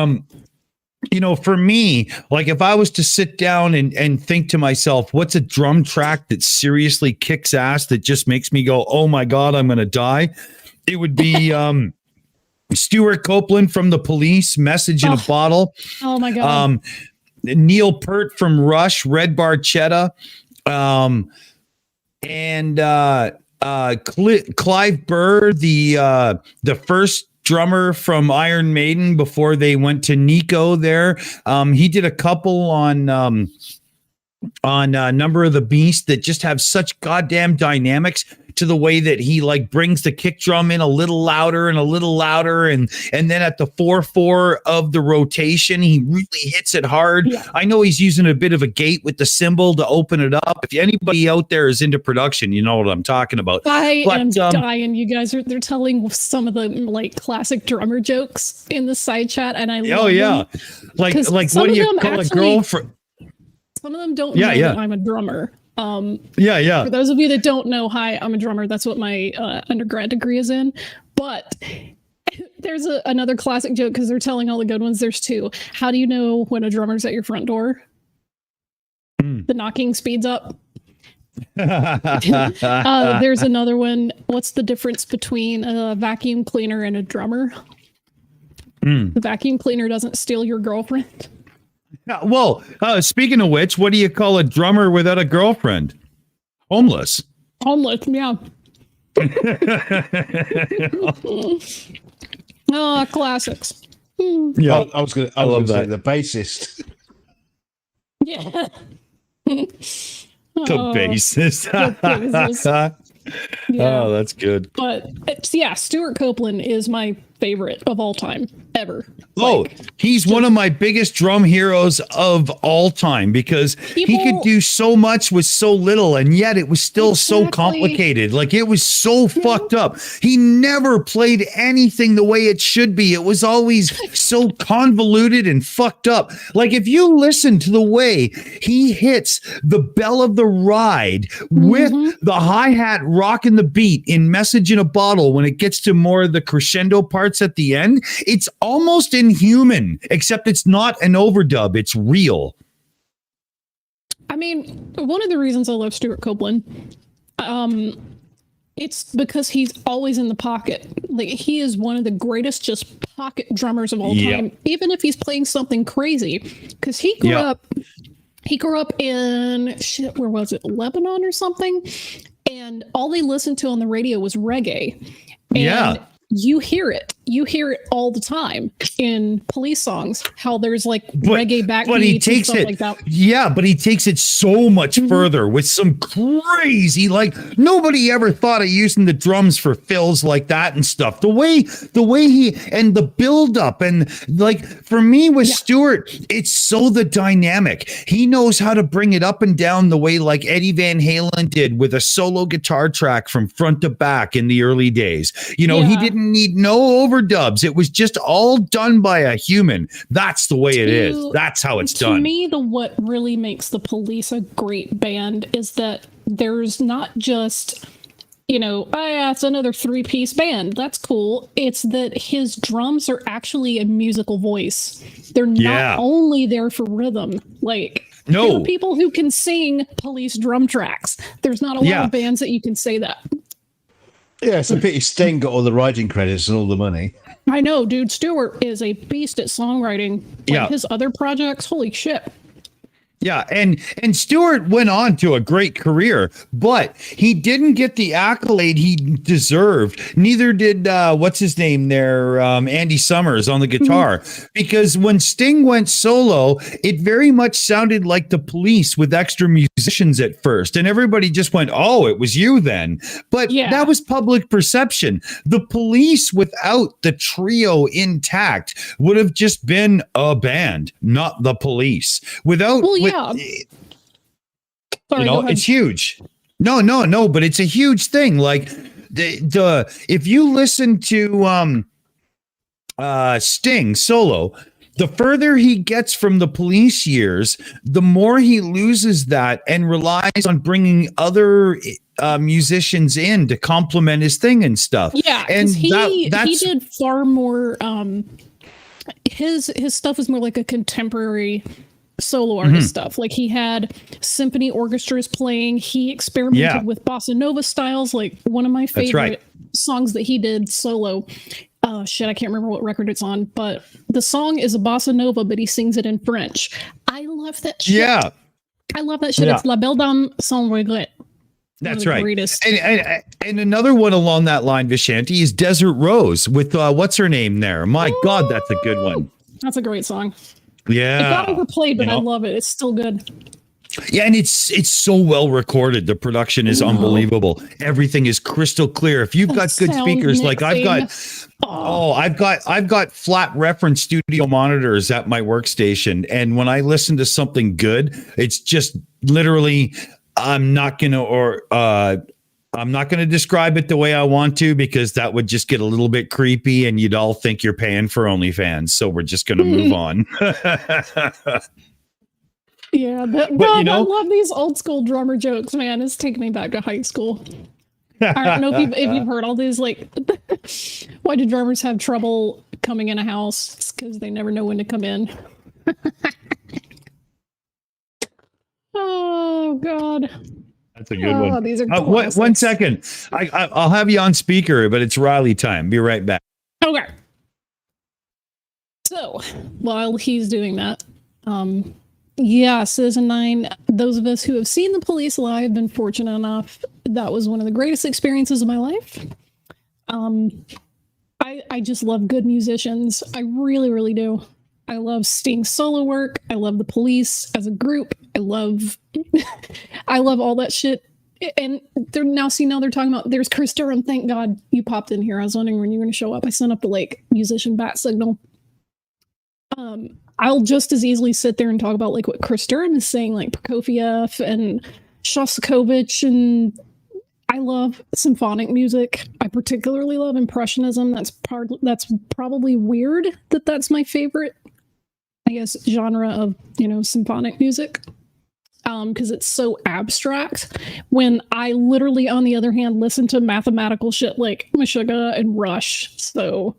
Speaker 1: you know, for me, like if I was to sit down and think to myself, what's a drum track that seriously kicks ass, that just makes me go, oh my God, I'm going to die? It would be Stuart Copeland from The Police, Message in a Bottle.
Speaker 2: Oh my God.
Speaker 1: Neil Peart from Rush, Red Barchetta. And Clive Burr, the first drummer from Iron Maiden before they went to Nico there. He did a couple on Number of the Beast that just have such goddamn dynamics to the way that he like brings the kick drum in a little louder and then at the 4/4 of the rotation he really hits it hard. I know he's using a bit of a gate with the cymbal to open it up. If anybody out there is into production, you know what I'm talking about.
Speaker 2: I am dying. You guys they're telling some of the like classic drummer jokes in the side chat, and I love them.
Speaker 1: Like what do you call a girl for?
Speaker 2: Some of them don't know that I'm a drummer. For those of you that don't know, hi, I'm a drummer. That's what my undergrad degree is in. But there's another classic joke because they're telling all the good ones. There's two. How do you know when a drummer's at your front door? The knocking speeds up. There's another one. What's the difference between a vacuum cleaner and a drummer? The vacuum cleaner doesn't steal your girlfriend.
Speaker 1: Well, speaking of which, what do you call a drummer without a girlfriend? Homeless.
Speaker 2: Homeless, yeah. Classics.
Speaker 3: Yeah, I was going to say the bassist.
Speaker 2: Yeah.
Speaker 1: The bassist. Oh, that's good.
Speaker 2: But Stuart Copeland is my favorite of all time ever.
Speaker 1: He's one of my biggest drum heroes of all time because he could do so much with so little, and yet it was still so complicated. Like it was so fucked up. He never played anything the way it should be. It was always so convoluted and fucked up. Like if you listen to the way he hits the bell of the ride with the hi-hat rocking the beat in Message in a Bottle, when it gets to more of the crescendo parts at the end, it's almost inhuman, except it's not an overdub, it's real.
Speaker 2: I mean, one of the reasons I love Stuart Copeland, it's because he's always in the pocket. Like he is one of the greatest just pocket drummers of all time, even if he's playing something crazy, because he grew up He grew up in where was it? Lebanon or something? And all they listened to on the radio was reggae. And you hear it all the time in police songs, how there's like reggae backbeats and stuff like that.
Speaker 1: Yeah, but he takes it so much further with some crazy, like nobody ever thought of using the drums for fills like that and stuff. The way he and the build up and like for me with Stewart, it's so the dynamic. He knows how to bring it up and down the way like Eddie Van Halen did with a solo guitar track from front to back in the early days. You know, he didn't need no overdubs. It was just all done by a human. That's the way it is. That's how it's done.
Speaker 2: To me, what really makes the Police a great band is that there's not just, it's another 3-piece band. That's cool. It's that his drums are actually a musical voice. They're not only there for rhythm. Like, there are people who can sing Police drum tracks. There's not a lot of bands that you can say that.
Speaker 3: Yeah, it's a pity Sting got all the writing credits and all the money.
Speaker 2: I know, dude. Stewart is a beast at songwriting. His other projects, holy shit.
Speaker 1: Yeah, and Stewart went on to a great career, but he didn't get the accolade he deserved. Neither did what's his name there, Andy Summers on the guitar. Because when Sting went solo, it very much sounded like the Police with extra musicians at first, and everybody just went, "Oh, it was you then." But that was public perception. The Police without the trio intact would have just been a band, not the Police. It's huge. No, but it's a huge thing. Like if you listen to Sting solo, the further he gets from the Police years, the more he loses that and relies on bringing other musicians in to complement his thing and stuff.
Speaker 2: Yeah, and he did far more. His stuff was more like a contemporary solo artist stuff. Like he had symphony orchestras playing. He experimented with bossa nova styles. Like one of my favorite songs that he did solo. I can't remember what record it's on, but the song is a bossa nova, but he sings it in French. I love that shit.
Speaker 1: Yeah.
Speaker 2: I love that shit. It's La Belle Dame Sans Regret.
Speaker 1: That's right. And another one along that line, Vishanti, is Desert Rose with what's her name there? My God, that's a good one.
Speaker 2: That's a great song.
Speaker 1: Yeah.
Speaker 2: It got overplayed, but I love it. It's still good.
Speaker 1: Yeah, and it's so well recorded. The production is unbelievable. Everything is crystal clear. If you've got good speakers, like I've got flat reference studio monitors at my workstation, and when I listen to something good, it's just literally I'm not gonna describe it the way I want to because that would just get a little bit creepy and you'd all think you're paying for OnlyFans. So we're just gonna move on.
Speaker 2: Yeah, I love these old school drummer jokes, man. It's taking me back to high school. I don't know if you've heard all these, like, why do drummers have trouble coming in a house? It's because they never know when to come in. Oh, God.
Speaker 1: That's a good one.
Speaker 2: These are
Speaker 1: one second. I'll have you on speaker, but it's Riley time. Be right back.
Speaker 2: Okay. So, while he's doing that, Citizen 9, those of us who have seen the Police live have been fortunate enough. That was one of the greatest experiences of my life. I just love good musicians. I really, really do. I love Sting's solo work. I love the Police as a group. I love all that shit. And they're now they're talking about there's Chris Durham. Thank God you popped in here. I was wondering when you were going to show up. I sent up the musician bat signal. I'll just as easily sit there and talk about what Chris Durham is saying, like Prokofiev and Shostakovich, and I love symphonic music. I particularly love Impressionism. That's probably weird that that's my favorite, I guess, genre of symphonic music, because it's so abstract. When I literally, on the other hand, listen to mathematical shit like Meshuggah and Rush. So,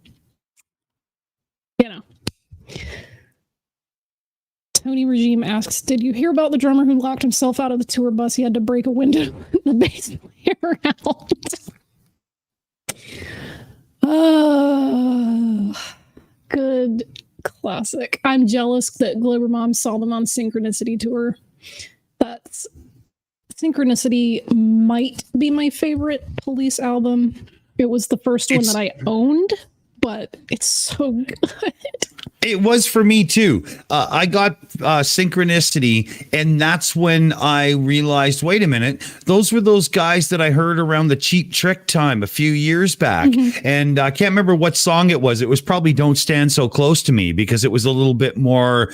Speaker 2: Tony Regime asks, did you hear about the drummer who locked himself out of the tour bus? He had to break a window in the bass player out. Good classic. I'm jealous that Glober Mom saw them on Synchronicity tour. That's Synchronicity might be my favorite Police album. It was the first one that I owned, but it's so good.
Speaker 1: It was for me too. I got Synchronicity, and that's when I realized, wait a minute, those were those guys that I heard around the Cheap Trick time a few years back. And I can't remember what song it was. It was probably Don't Stand So Close to Me, because it was a little bit more,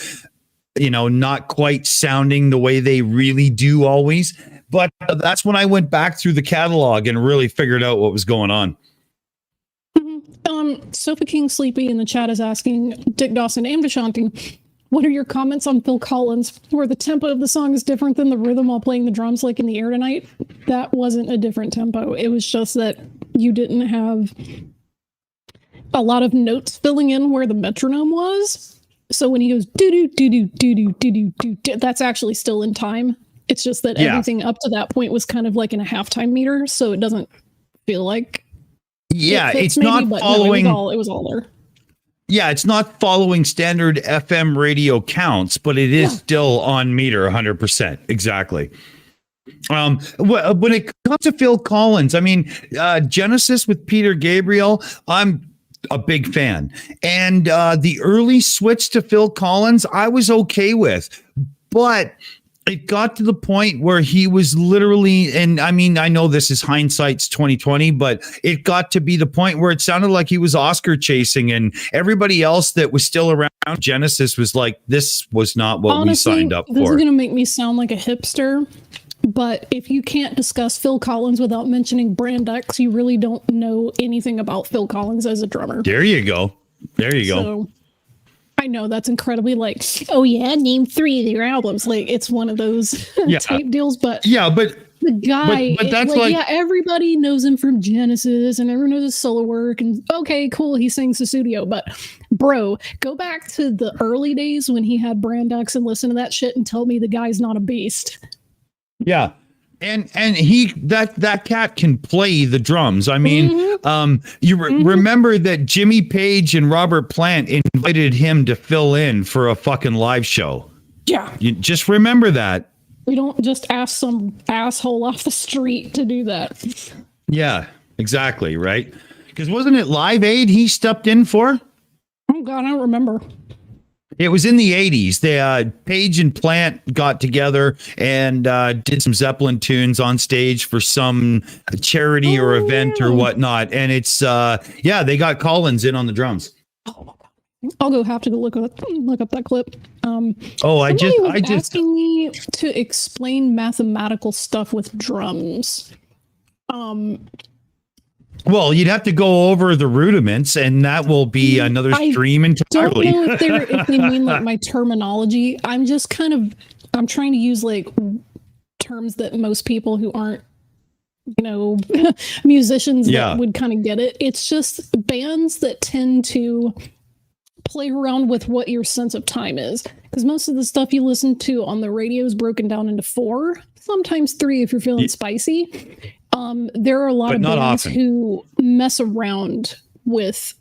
Speaker 1: not quite sounding the way they really do always. But that's when I went back through the catalog and really figured out what was going on.
Speaker 2: Sofa King Sleepy in the chat is asking Dick Dawson and Vishanti, what are your comments on Phil Collins, where the tempo of the song is different than the rhythm while playing the drums like in the air tonight? That wasn't a different tempo. It was just that you didn't have a lot of notes filling in where the metronome was. So when he goes doo-doo, doo-doo, doo-doo, doo-doo, doo-doo, that's actually still in time. It's just that everything up to that point was kind of like in a halftime meter, so it doesn't feel like
Speaker 1: it's maybe, not following.
Speaker 2: No, it was all there.
Speaker 1: Yeah, it's not following standard FM radio counts, but it is still on meter 100%. Exactly. When it comes to Phil Collins, I mean, Genesis with Peter Gabriel, I'm a big fan. And the early switch to Phil Collins, I was okay with. But it got to the point where he was literally, and I mean, I know this is hindsight's 2020, but it got to be the point where it sounded like he was Oscar chasing, and everybody else that was still around Genesis was like, this was not what honestly, we signed up for.
Speaker 2: This is going to make me sound like a hipster, but if you can't discuss Phil Collins without mentioning Brand X, you really don't know anything about Phil Collins as a drummer.
Speaker 1: There you go. There you go.
Speaker 2: So, I know that's incredibly like, oh yeah, name 3 of your albums. Like it's one of those tape deals, but the guy, but that's like everybody knows him from Genesis and everyone knows his solo work. And okay, cool, he sings the studio, but bro, go back to the early days when he had Brand X and listen to that shit and tell me the guy's not a beast.
Speaker 1: Yeah. And he that cat can play the drums. I mean, remember that Jimmy Page and Robert Plant invited him to fill in for a fucking live show.
Speaker 2: Yeah.
Speaker 1: You just remember that.
Speaker 2: We don't just ask some asshole off the street to do that.
Speaker 1: Yeah, exactly, right? Because wasn't it Live Aid he stepped in for?
Speaker 2: Oh God, I don't remember.
Speaker 1: It was in the 80s. They Page and Plant got together and did some Zeppelin tunes on stage for some charity or event or whatnot. And it's they got Collins in on the drums.
Speaker 2: I'll have to look up that clip.
Speaker 1: I just
Speaker 2: asking me to explain mathematical stuff with drums.
Speaker 1: Well, you'd have to go over the rudiments, and that will be another stream entirely.
Speaker 2: I don't know if they mean like my terminology. I'm trying to use like terms that most people who aren't, musicians that would kind of get it. It's just bands that tend to play around with what your sense of time is. Because most of the stuff you listen to on the radio is broken down into 4, sometimes 3 if you're feeling spicy. There are a lot of bands who mess around with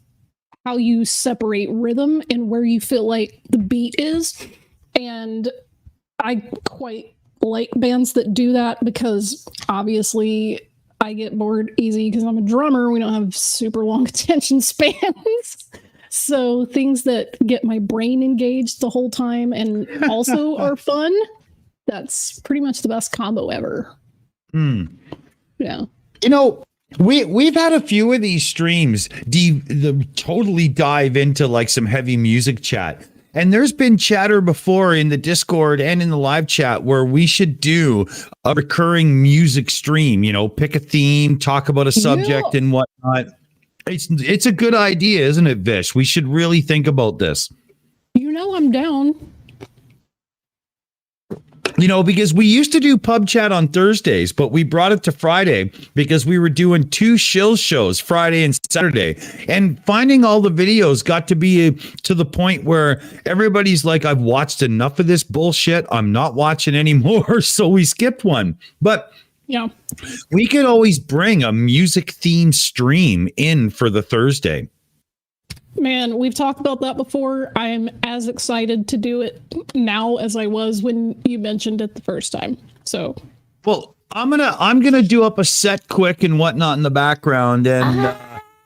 Speaker 2: how you separate rhythm and where you feel like the beat is. And I quite like bands that do that because obviously I get bored easy because I'm a drummer. We don't have super long attention spans. So things that get my brain engaged the whole time and also are fun, that's pretty much the best combo ever. Yeah.
Speaker 1: We've had a few of these streams totally dive into like some heavy music chat. And there's been chatter before in the Discord and in the live chat where we should do a recurring music stream, pick a theme, talk about a subject and whatnot. It's a good idea, isn't it, Vish? We should really think about this.
Speaker 2: I'm down.
Speaker 1: Because we used to do pub chat on Thursdays, but we brought it to Friday because we were doing 2 Shills shows, Friday and Saturday. And finding all the videos got to be to the point where everybody's like, I've watched enough of this bullshit. I'm not watching anymore. So we skipped one. But
Speaker 2: yeah,
Speaker 1: we could always bring a music themed stream in for the Thursday.
Speaker 2: Man, we've talked about that before. I'm as excited to do it now as I was when you mentioned it the first time. So,
Speaker 1: well, I'm gonna do up a set quick and whatnot in the background, and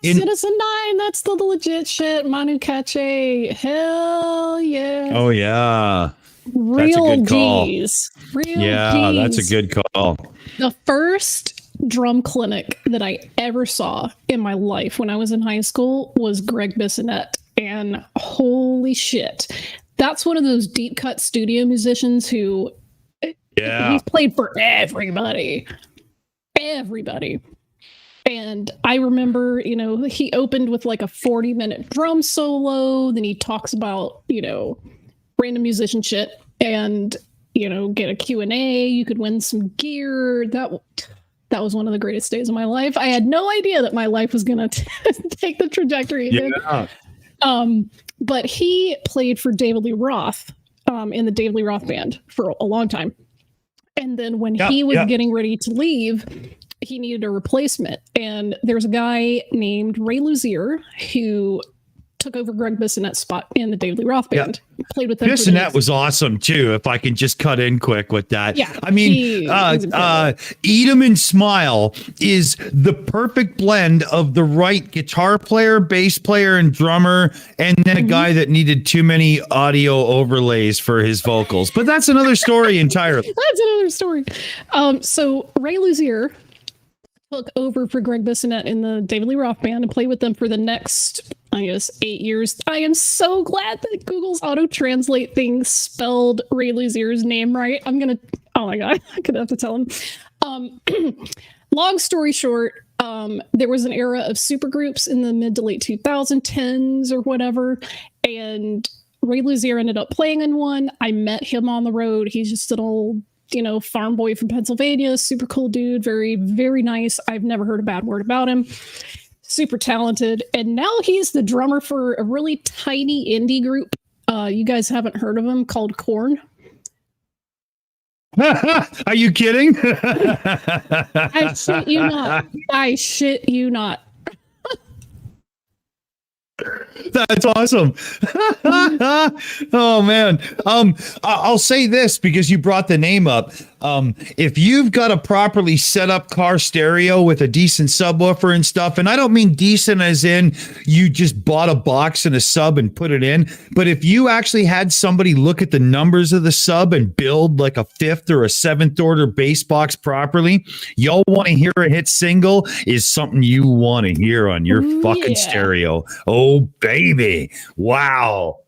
Speaker 2: Citizen 9, that's the legit shit. Manu Katché, hell yeah!
Speaker 1: Oh yeah,
Speaker 2: real
Speaker 1: that's a good call.
Speaker 2: G's. Real
Speaker 1: yeah,
Speaker 2: G's.
Speaker 1: That's a good call.
Speaker 2: The first drum clinic that I ever saw in my life when I was in high school was Greg Bissonette, and holy shit, that's one of those deep cut studio musicians who he's played for everybody. And I remember, he opened with like a 40-minute drum solo, then he talks about, random musician shit, and get a Q&A, you could win some gear. That was one of the greatest days of my life. I had no idea that my life was going to take the trajectory it did. But he played for David Lee Roth in the David Lee Roth band for a long time. And then when he was getting ready to leave, he needed a replacement. And there's a guy named Ray Luzier who took over Greg Bissonette's spot in the David Lee Roth band. Played with them.
Speaker 1: Bissonette was awesome too. If I can just cut in quick with that.
Speaker 2: Yeah,
Speaker 1: I mean, Eat 'em and Smile is the perfect blend of the right guitar player, bass player, and drummer, and then a guy that needed too many audio overlays for his vocals. But that's another story entirely.
Speaker 2: That's another story. So Ray Luzier took over for Greg Bissonette in the David Lee Roth band and played with them for the next, I guess, 8 years. I am so glad that Google's auto-translate thing spelled Ray Luzier's name right. Oh my God, I'm gonna have to tell him. Long story short, there was an era of supergroups in the mid to late 2010s or whatever, and Ray Luzier ended up playing in one. I met him on the road. He's just an old farm boy from Pennsylvania, super cool dude, very, very nice. I've never heard a bad word about him. Super talented. And now he's the drummer for a really tiny indie group. You guys haven't heard of him, called Korn.
Speaker 1: Are you kidding?
Speaker 2: I shit you not. I shit you not.
Speaker 1: That's awesome. Oh man. I'll say this because you brought the name up. If you've got a properly set up car stereo with a decent subwoofer and stuff, and I don't mean decent as in you just bought a box and a sub and put it in, but if you actually had somebody look at the numbers of the sub and build like a 5th or a 7th order bass box properly, y'all want to hear a hit single is something you want to hear on your fucking stereo. Oh baby. Wow.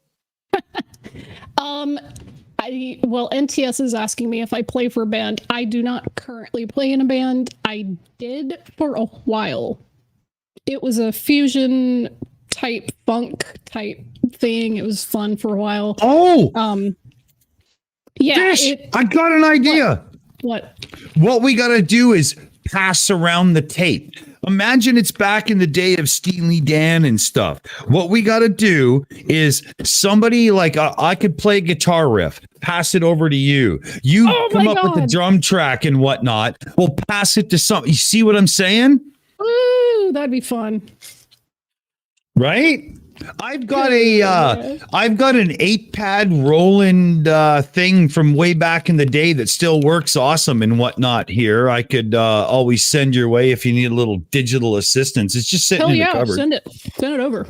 Speaker 2: NTS is asking me if I play for a band. I do not currently play in a band. I did for a while. It was a fusion type funk type thing. It was fun for a while.
Speaker 1: I got an idea. What we got to do is pass around the tape. Imagine it's back in the day of Steely Dan and stuff. What we got to do is somebody like I could play guitar riff, pass it over to you. You come up with the drum track and whatnot. We'll pass it to some. You see what I'm saying?
Speaker 2: Ooh, that'd be fun.
Speaker 1: Right? I've got an 8-pad Roland thing from way back in the day that still works awesome and whatnot here. I could always send your way if you need a little digital assistance. It's just sitting in the cupboard.
Speaker 2: Send it over.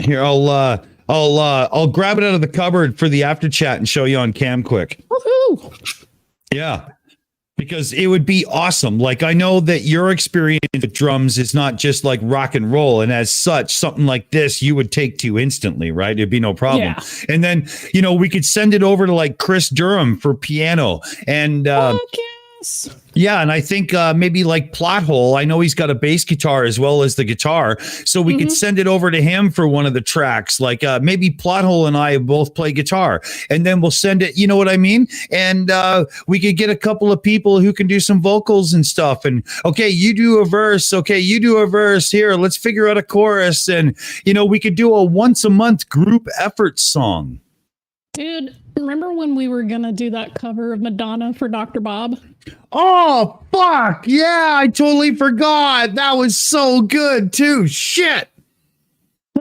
Speaker 1: Here, I'll grab it out of the cupboard for the after chat and show you on cam quick.
Speaker 2: Woohoo!
Speaker 1: Yeah. Because it would be awesome. Like, I know that your experience with drums is not just like rock and roll. And as such, something like this, you would take to instantly, right? It'd be no problem. Yeah. And then, we could send it over to like Chris Durham for piano. And yeah, and I think maybe like Plot Hole. I know he's got a bass guitar as well as the guitar. So we could send it over to him for one of the tracks. Like maybe Plot Hole and I both play guitar. And then we'll send it, you know what I mean? And we could get a couple of people who can do some vocals and stuff. And okay, you do a verse. Okay, you do a verse. Here, let's figure out a chorus. And, we could do a once a month group effort song.
Speaker 2: Dude, remember when we were going to do that cover of Madonna for Dr. Bob?
Speaker 1: Oh, fuck. Yeah, I totally forgot. That was so good, too. Shit.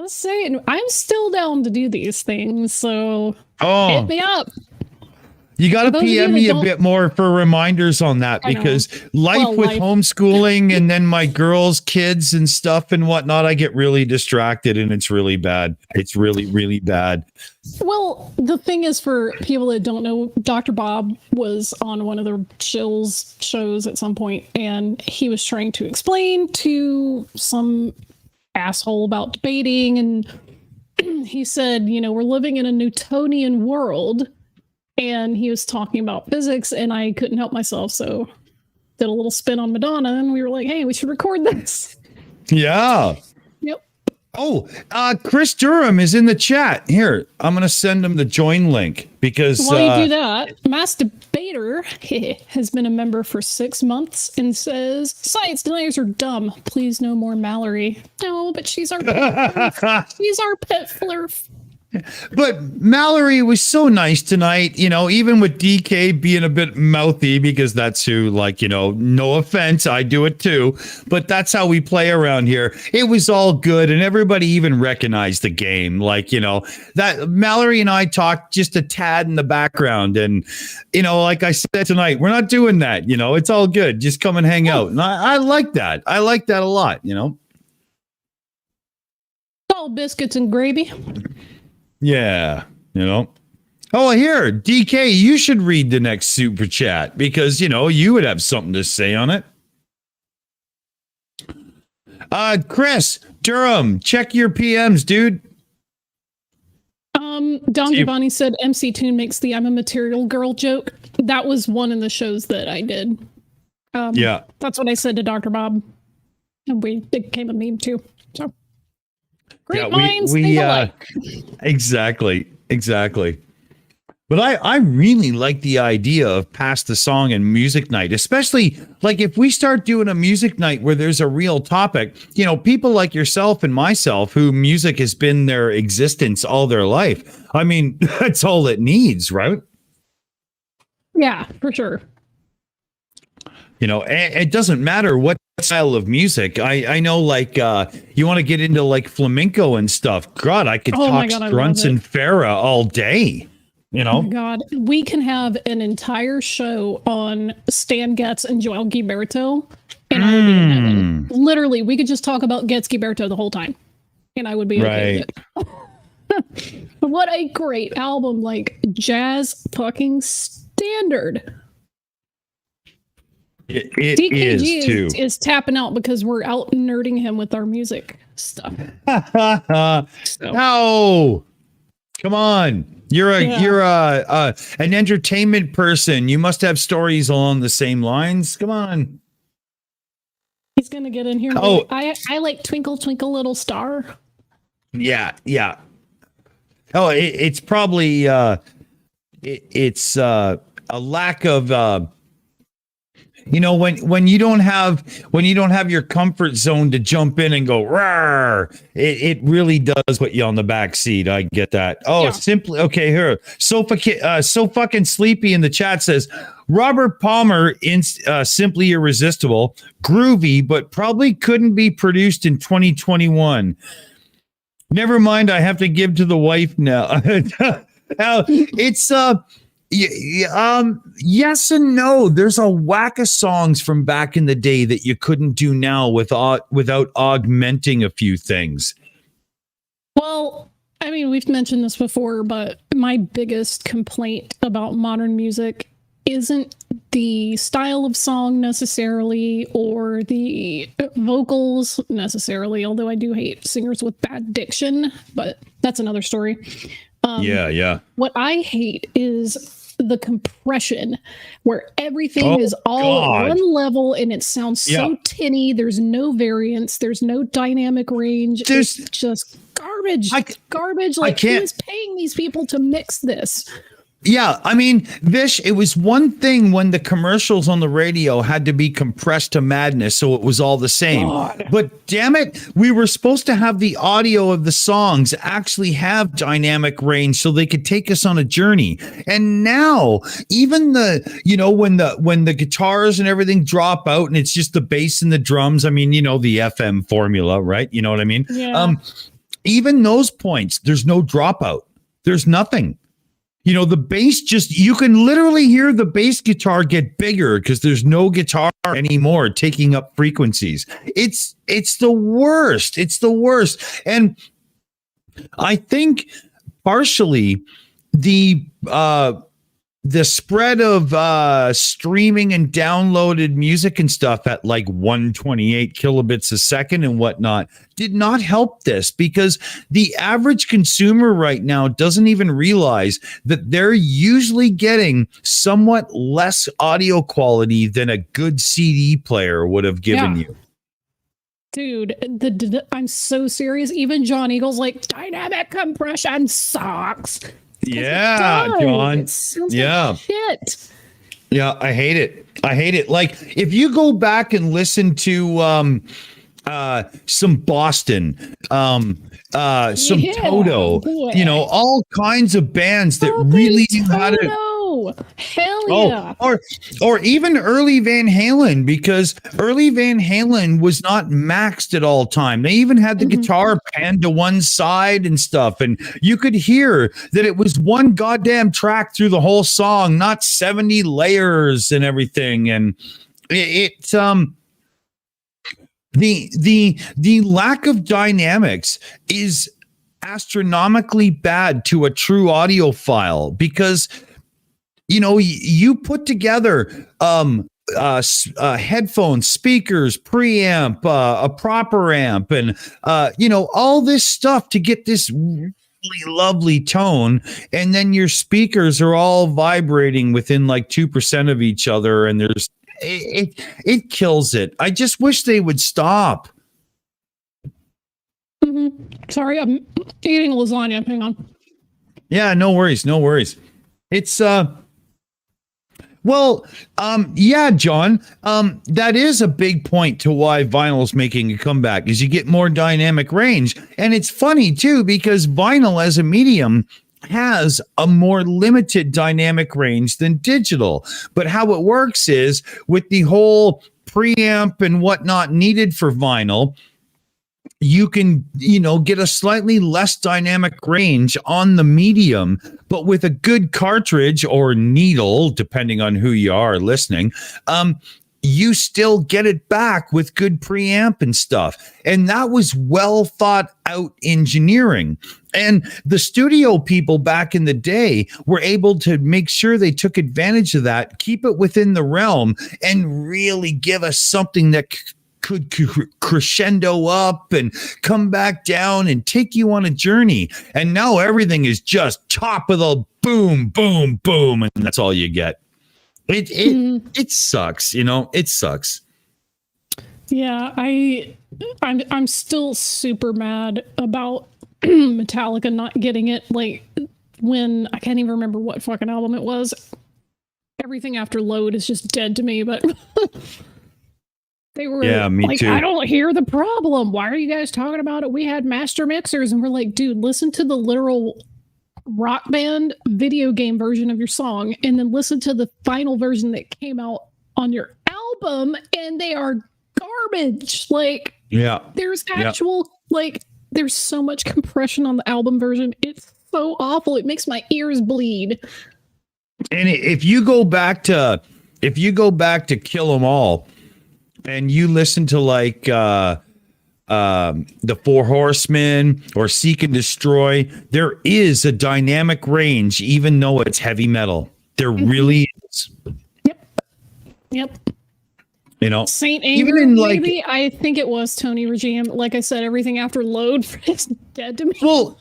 Speaker 2: Just saying, I'm still down to do these things, so hit me up.
Speaker 1: You got to PM me a bit more for reminders on that, because life with homeschooling and then my girls' kids and stuff and whatnot, I get really distracted and it's really bad. It's really, really bad.
Speaker 2: Well, the thing is, for people that don't know, Dr. Bob was on one of the Shills shows at some point, and he was trying to explain to some asshole about debating, and he said, you know, we're living in a Newtonian world. And he was talking about physics, and I couldn't help myself, so did a little spin on Madonna, and we were like, hey, we should record this.
Speaker 1: Yeah.
Speaker 2: Yep.
Speaker 1: Oh, Chris Durham is in the chat. Here, I'm going to send him the join link, because...
Speaker 2: While you do that, Mass Debater has been a member for 6 months and says, science deniers are dumb. Please no more Mallory. No, but she's our she's our pet flurf.
Speaker 1: But Mallory was so nice tonight, you know, even with DK being a bit mouthy, because that's who, like, you know, no offense, I do it too, but that's how we play around here. It was all good, and everybody even recognized the game. Like, you know, that Mallory and I talked just a tad in the background, and, you know, like I said tonight, we're not doing that, you know, it's all good. Just come and hang out. And I like that. I like that a lot, you know.
Speaker 2: All biscuits and gravy.
Speaker 1: Yeah, you know. Oh, here, DK, you should read the next super chat, because, you know, you would have something to say on it. Chris Durham, check your PMs, dude.
Speaker 2: Don Giovanni said MC Toon makes the I'm a material girl joke. That was one of the shows that I did. Yeah. That's what I said to Dr. Bob. And it became a meme too. So great minds think alike.
Speaker 1: Exactly. But I really like the idea of Pass the Song and music night, especially like if we start doing a music night where there's a real topic, you know, people like yourself and myself who music has been their existence all their life. I mean, that's all it needs, right?
Speaker 2: Yeah, for sure.
Speaker 1: You know, it doesn't matter what style of music. I know, like, you want to get into like flamenco and stuff. God, I could talk Strunts and Farah all day. You know,
Speaker 2: oh my God, we can have an entire show on Stan Getz and Joel Gilberto, and I would be in heaven. Literally, we could just talk about Getz Gilberto the whole time, and I would be okay with it. What a great album! Like jazz fucking standard.
Speaker 1: It
Speaker 2: DKG is tapping out because we're out nerding him with our music stuff.
Speaker 1: No, come on. You're an entertainment person. You must have stories along the same lines. Come on.
Speaker 2: He's gonna get in here. Oh, I like Twinkle Twinkle Little Star.
Speaker 1: Yeah. Oh, it's probably it's a lack of. You know, when you don't have your comfort zone to jump in and go rawr, it really does put you on the back seat. I get that. Oh, yeah. Simply okay. Here, so fucking sleepy in the chat says Robert Palmer in Simply Irresistible, groovy, but probably couldn't be produced in 2021. Never mind. I have to give to the wife now. It's yes and no. There's a whack of songs from back in the day that you couldn't do now without augmenting a few things.
Speaker 2: Well, I mean, we've mentioned this before, but my biggest complaint about modern music isn't the style of song necessarily or the vocals necessarily, although I do hate singers with bad diction, but that's another story.
Speaker 1: Yeah.
Speaker 2: What I hate is the compression, where everything is all at one level and it sounds so tinny. There's no variance. There's no dynamic range. It's just garbage. Garbage. Like, who is paying these people to mix this?
Speaker 1: Yeah, I mean, Vish, it was one thing when the commercials on the radio had to be compressed to madness, so it was all the same. God. But damn it, we were supposed to have the audio of the songs actually have dynamic range so they could take us on a journey. And now, even when the guitars and everything drop out and it's just the bass and the drums, I mean, you know, the FM formula, right? You know what I mean?
Speaker 2: Yeah.
Speaker 1: even those points, there's no dropout. There's nothing. The bass you can literally hear the bass guitar get bigger because there's no guitar anymore taking up frequencies. It's the worst. It's the worst. And I think partially the spread of streaming and downloaded music and stuff at like 128 kilobits a second and whatnot did not help this, because the average consumer right now doesn't even realize that they're usually getting somewhat less audio quality than a good CD player would have given you.
Speaker 2: Dude, I'm so serious. Even John Eagle's like, dynamic compression sucks.
Speaker 1: Yeah, John.
Speaker 2: It sounds like shit.
Speaker 1: Yeah, I hate it. Like, if you go back and listen to some Boston, some Toto, all kinds of bands that really knew how to.
Speaker 2: Hell yeah.
Speaker 1: Or even early Van Halen, because early Van Halen was not maxed at all time. They even had the guitar panned to one side and stuff, and you could hear that it was one goddamn track through the whole song, not 70 layers and everything. And it's the lack of dynamics is astronomically bad to a true audiophile, because you put together headphones, speakers, preamp, a proper amp, and all this stuff to get this really lovely tone, and then your speakers are all vibrating within like 2% of each other, and it kills it. I just wish they would stop.
Speaker 2: Sorry, I'm eating lasagna. Hang on.
Speaker 1: Yeah, no worries. It's John, that is a big point to why vinyl's making a comeback, is you get more dynamic range. And it's funny too, because vinyl as a medium has a more limited dynamic range than digital. But how it works is, with the whole preamp and whatnot needed for vinyl, you can, get a slightly less dynamic range on the medium, but with a good cartridge or needle, depending on who you are listening, you still get it back with good preamp and stuff. And that was well thought out engineering. And the studio people back in the day were able to make sure they took advantage of that, keep it within the realm, and really give us something that could crescendo up and come back down and take you on a journey. And now everything is just top of the boom, boom, boom, and that's all you get. It sucks, it sucks.
Speaker 2: Yeah, I'm still super mad about Metallica not getting it. Like, when I can't even remember what fucking album it was. Everything after Load is just dead to me, but they were me too. I don't hear the problem. Why are you guys talking about it? We had master mixers, and we're like, dude, listen to the literal Rock Band video game version of your song, and then listen to the final version that came out on your album, and they are garbage. Like, there's actual there's so much compression on the album version. It's so awful. It makes my ears bleed.
Speaker 1: And if you go back to Kill 'Em All, and you listen to like the Four Horsemen or Seek and Destroy, there is a dynamic range, even though it's heavy metal. There really is.
Speaker 2: Yep. Saint Anger,
Speaker 1: even in
Speaker 2: maybe, I think it was Tony Regime. Like I said, everything after Load is dead to me.
Speaker 1: Well,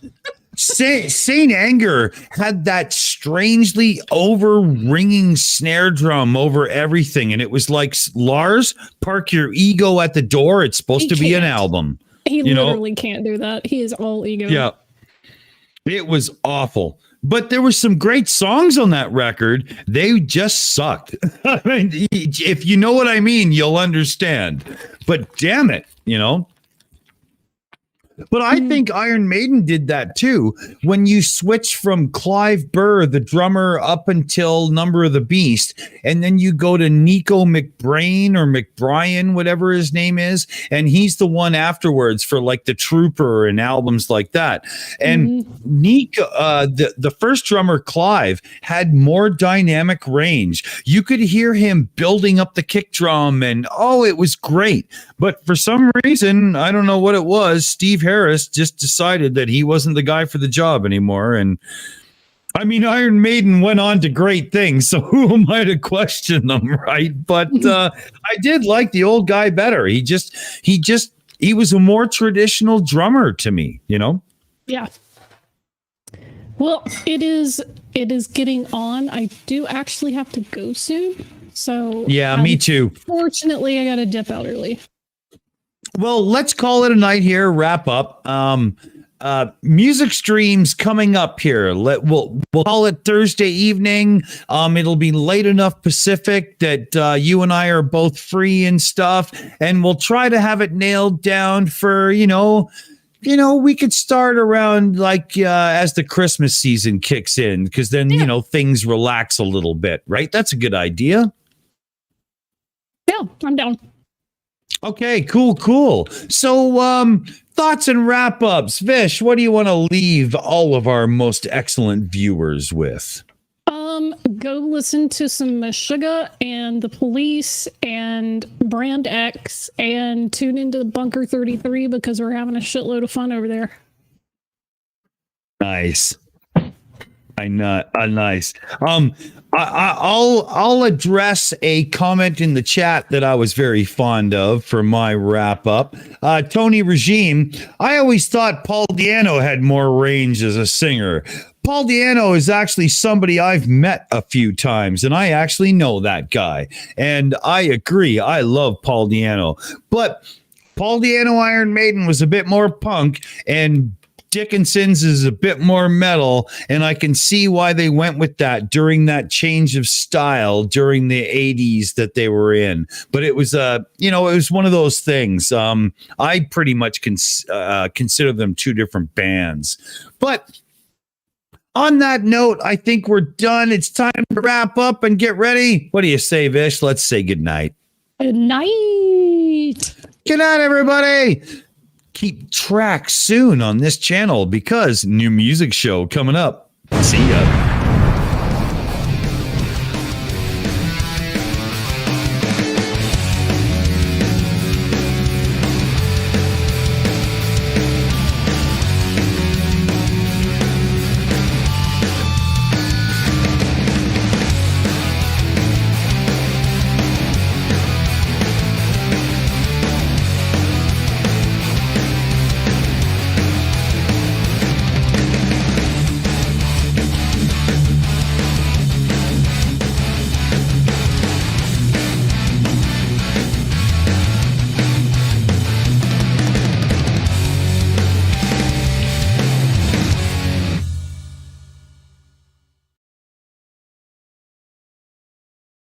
Speaker 1: Saint Anger had that strangely over-ringing snare drum over everything, and it was like, Lars, park your ego at the door. It's supposed to be an album.
Speaker 2: He literally can't do that. He is all ego.
Speaker 1: Yeah, it was awful. But there were some great songs on that record. They just sucked. I mean, if you know what I mean, you'll understand. But damn it, But I think Iron Maiden did that too. When you switch from Clive Burr, the drummer, up until Number of the Beast, and then you go to Nico McBrain or McBrien, whatever his name is, and he's the one afterwards for like The Trooper and albums like that. And Nico, the first drummer, Clive, had more dynamic range. You could hear him building up the kick drum, and it was great. But for some reason, I don't know what it was, Steve Harris just decided that he wasn't the guy for the job anymore. And I mean, Iron Maiden went on to great things, so who am I to question them, right? But I did like the old guy better. He was a more traditional drummer to me, you know?
Speaker 2: Yeah. Well, it is getting on. I do actually have to go soon. So
Speaker 1: yeah, me too. Fortunately,
Speaker 2: I got to dip out early.
Speaker 1: Well, let's call it a night here. Wrap up. Music streams coming up here. We'll call it Thursday evening. It'll be late enough Pacific that you and I are both free and stuff, and we'll try to have it nailed down for we could start around like as the Christmas season kicks in, because then things relax a little bit, right? That's a good idea.
Speaker 2: Yeah, I'm down.
Speaker 1: Okay, cool. So, thoughts and wrap-ups. Vish, what do you want to leave all of our most excellent viewers with?
Speaker 2: Go listen to some Meshuggah and The Police and Brand X, and tune into Bunker 33 because we're having a shitload of fun over there.
Speaker 1: Nice. Nice. I'll address a comment in the chat that I was very fond of for my wrap up. Tony Regime, I always thought Paul Di'Anno had more range as a singer. Paul Di'Anno is actually somebody I've met a few times, and I actually know that guy. And I agree. I love Paul Di'Anno. But Paul Di'Anno Iron Maiden was a bit more punk, and Dickinson's is a bit more metal, and I can see why they went with that during that change of style during the 80s that they were in. But it was it was one of those things. I pretty much consider them two different bands. But on that note, I think we're done. It's time to wrap up and get ready. What do you say, Vish? Let's say goodnight.
Speaker 2: Good night.
Speaker 1: Good night, everybody. Keep track soon on this channel because new music show coming up. See ya.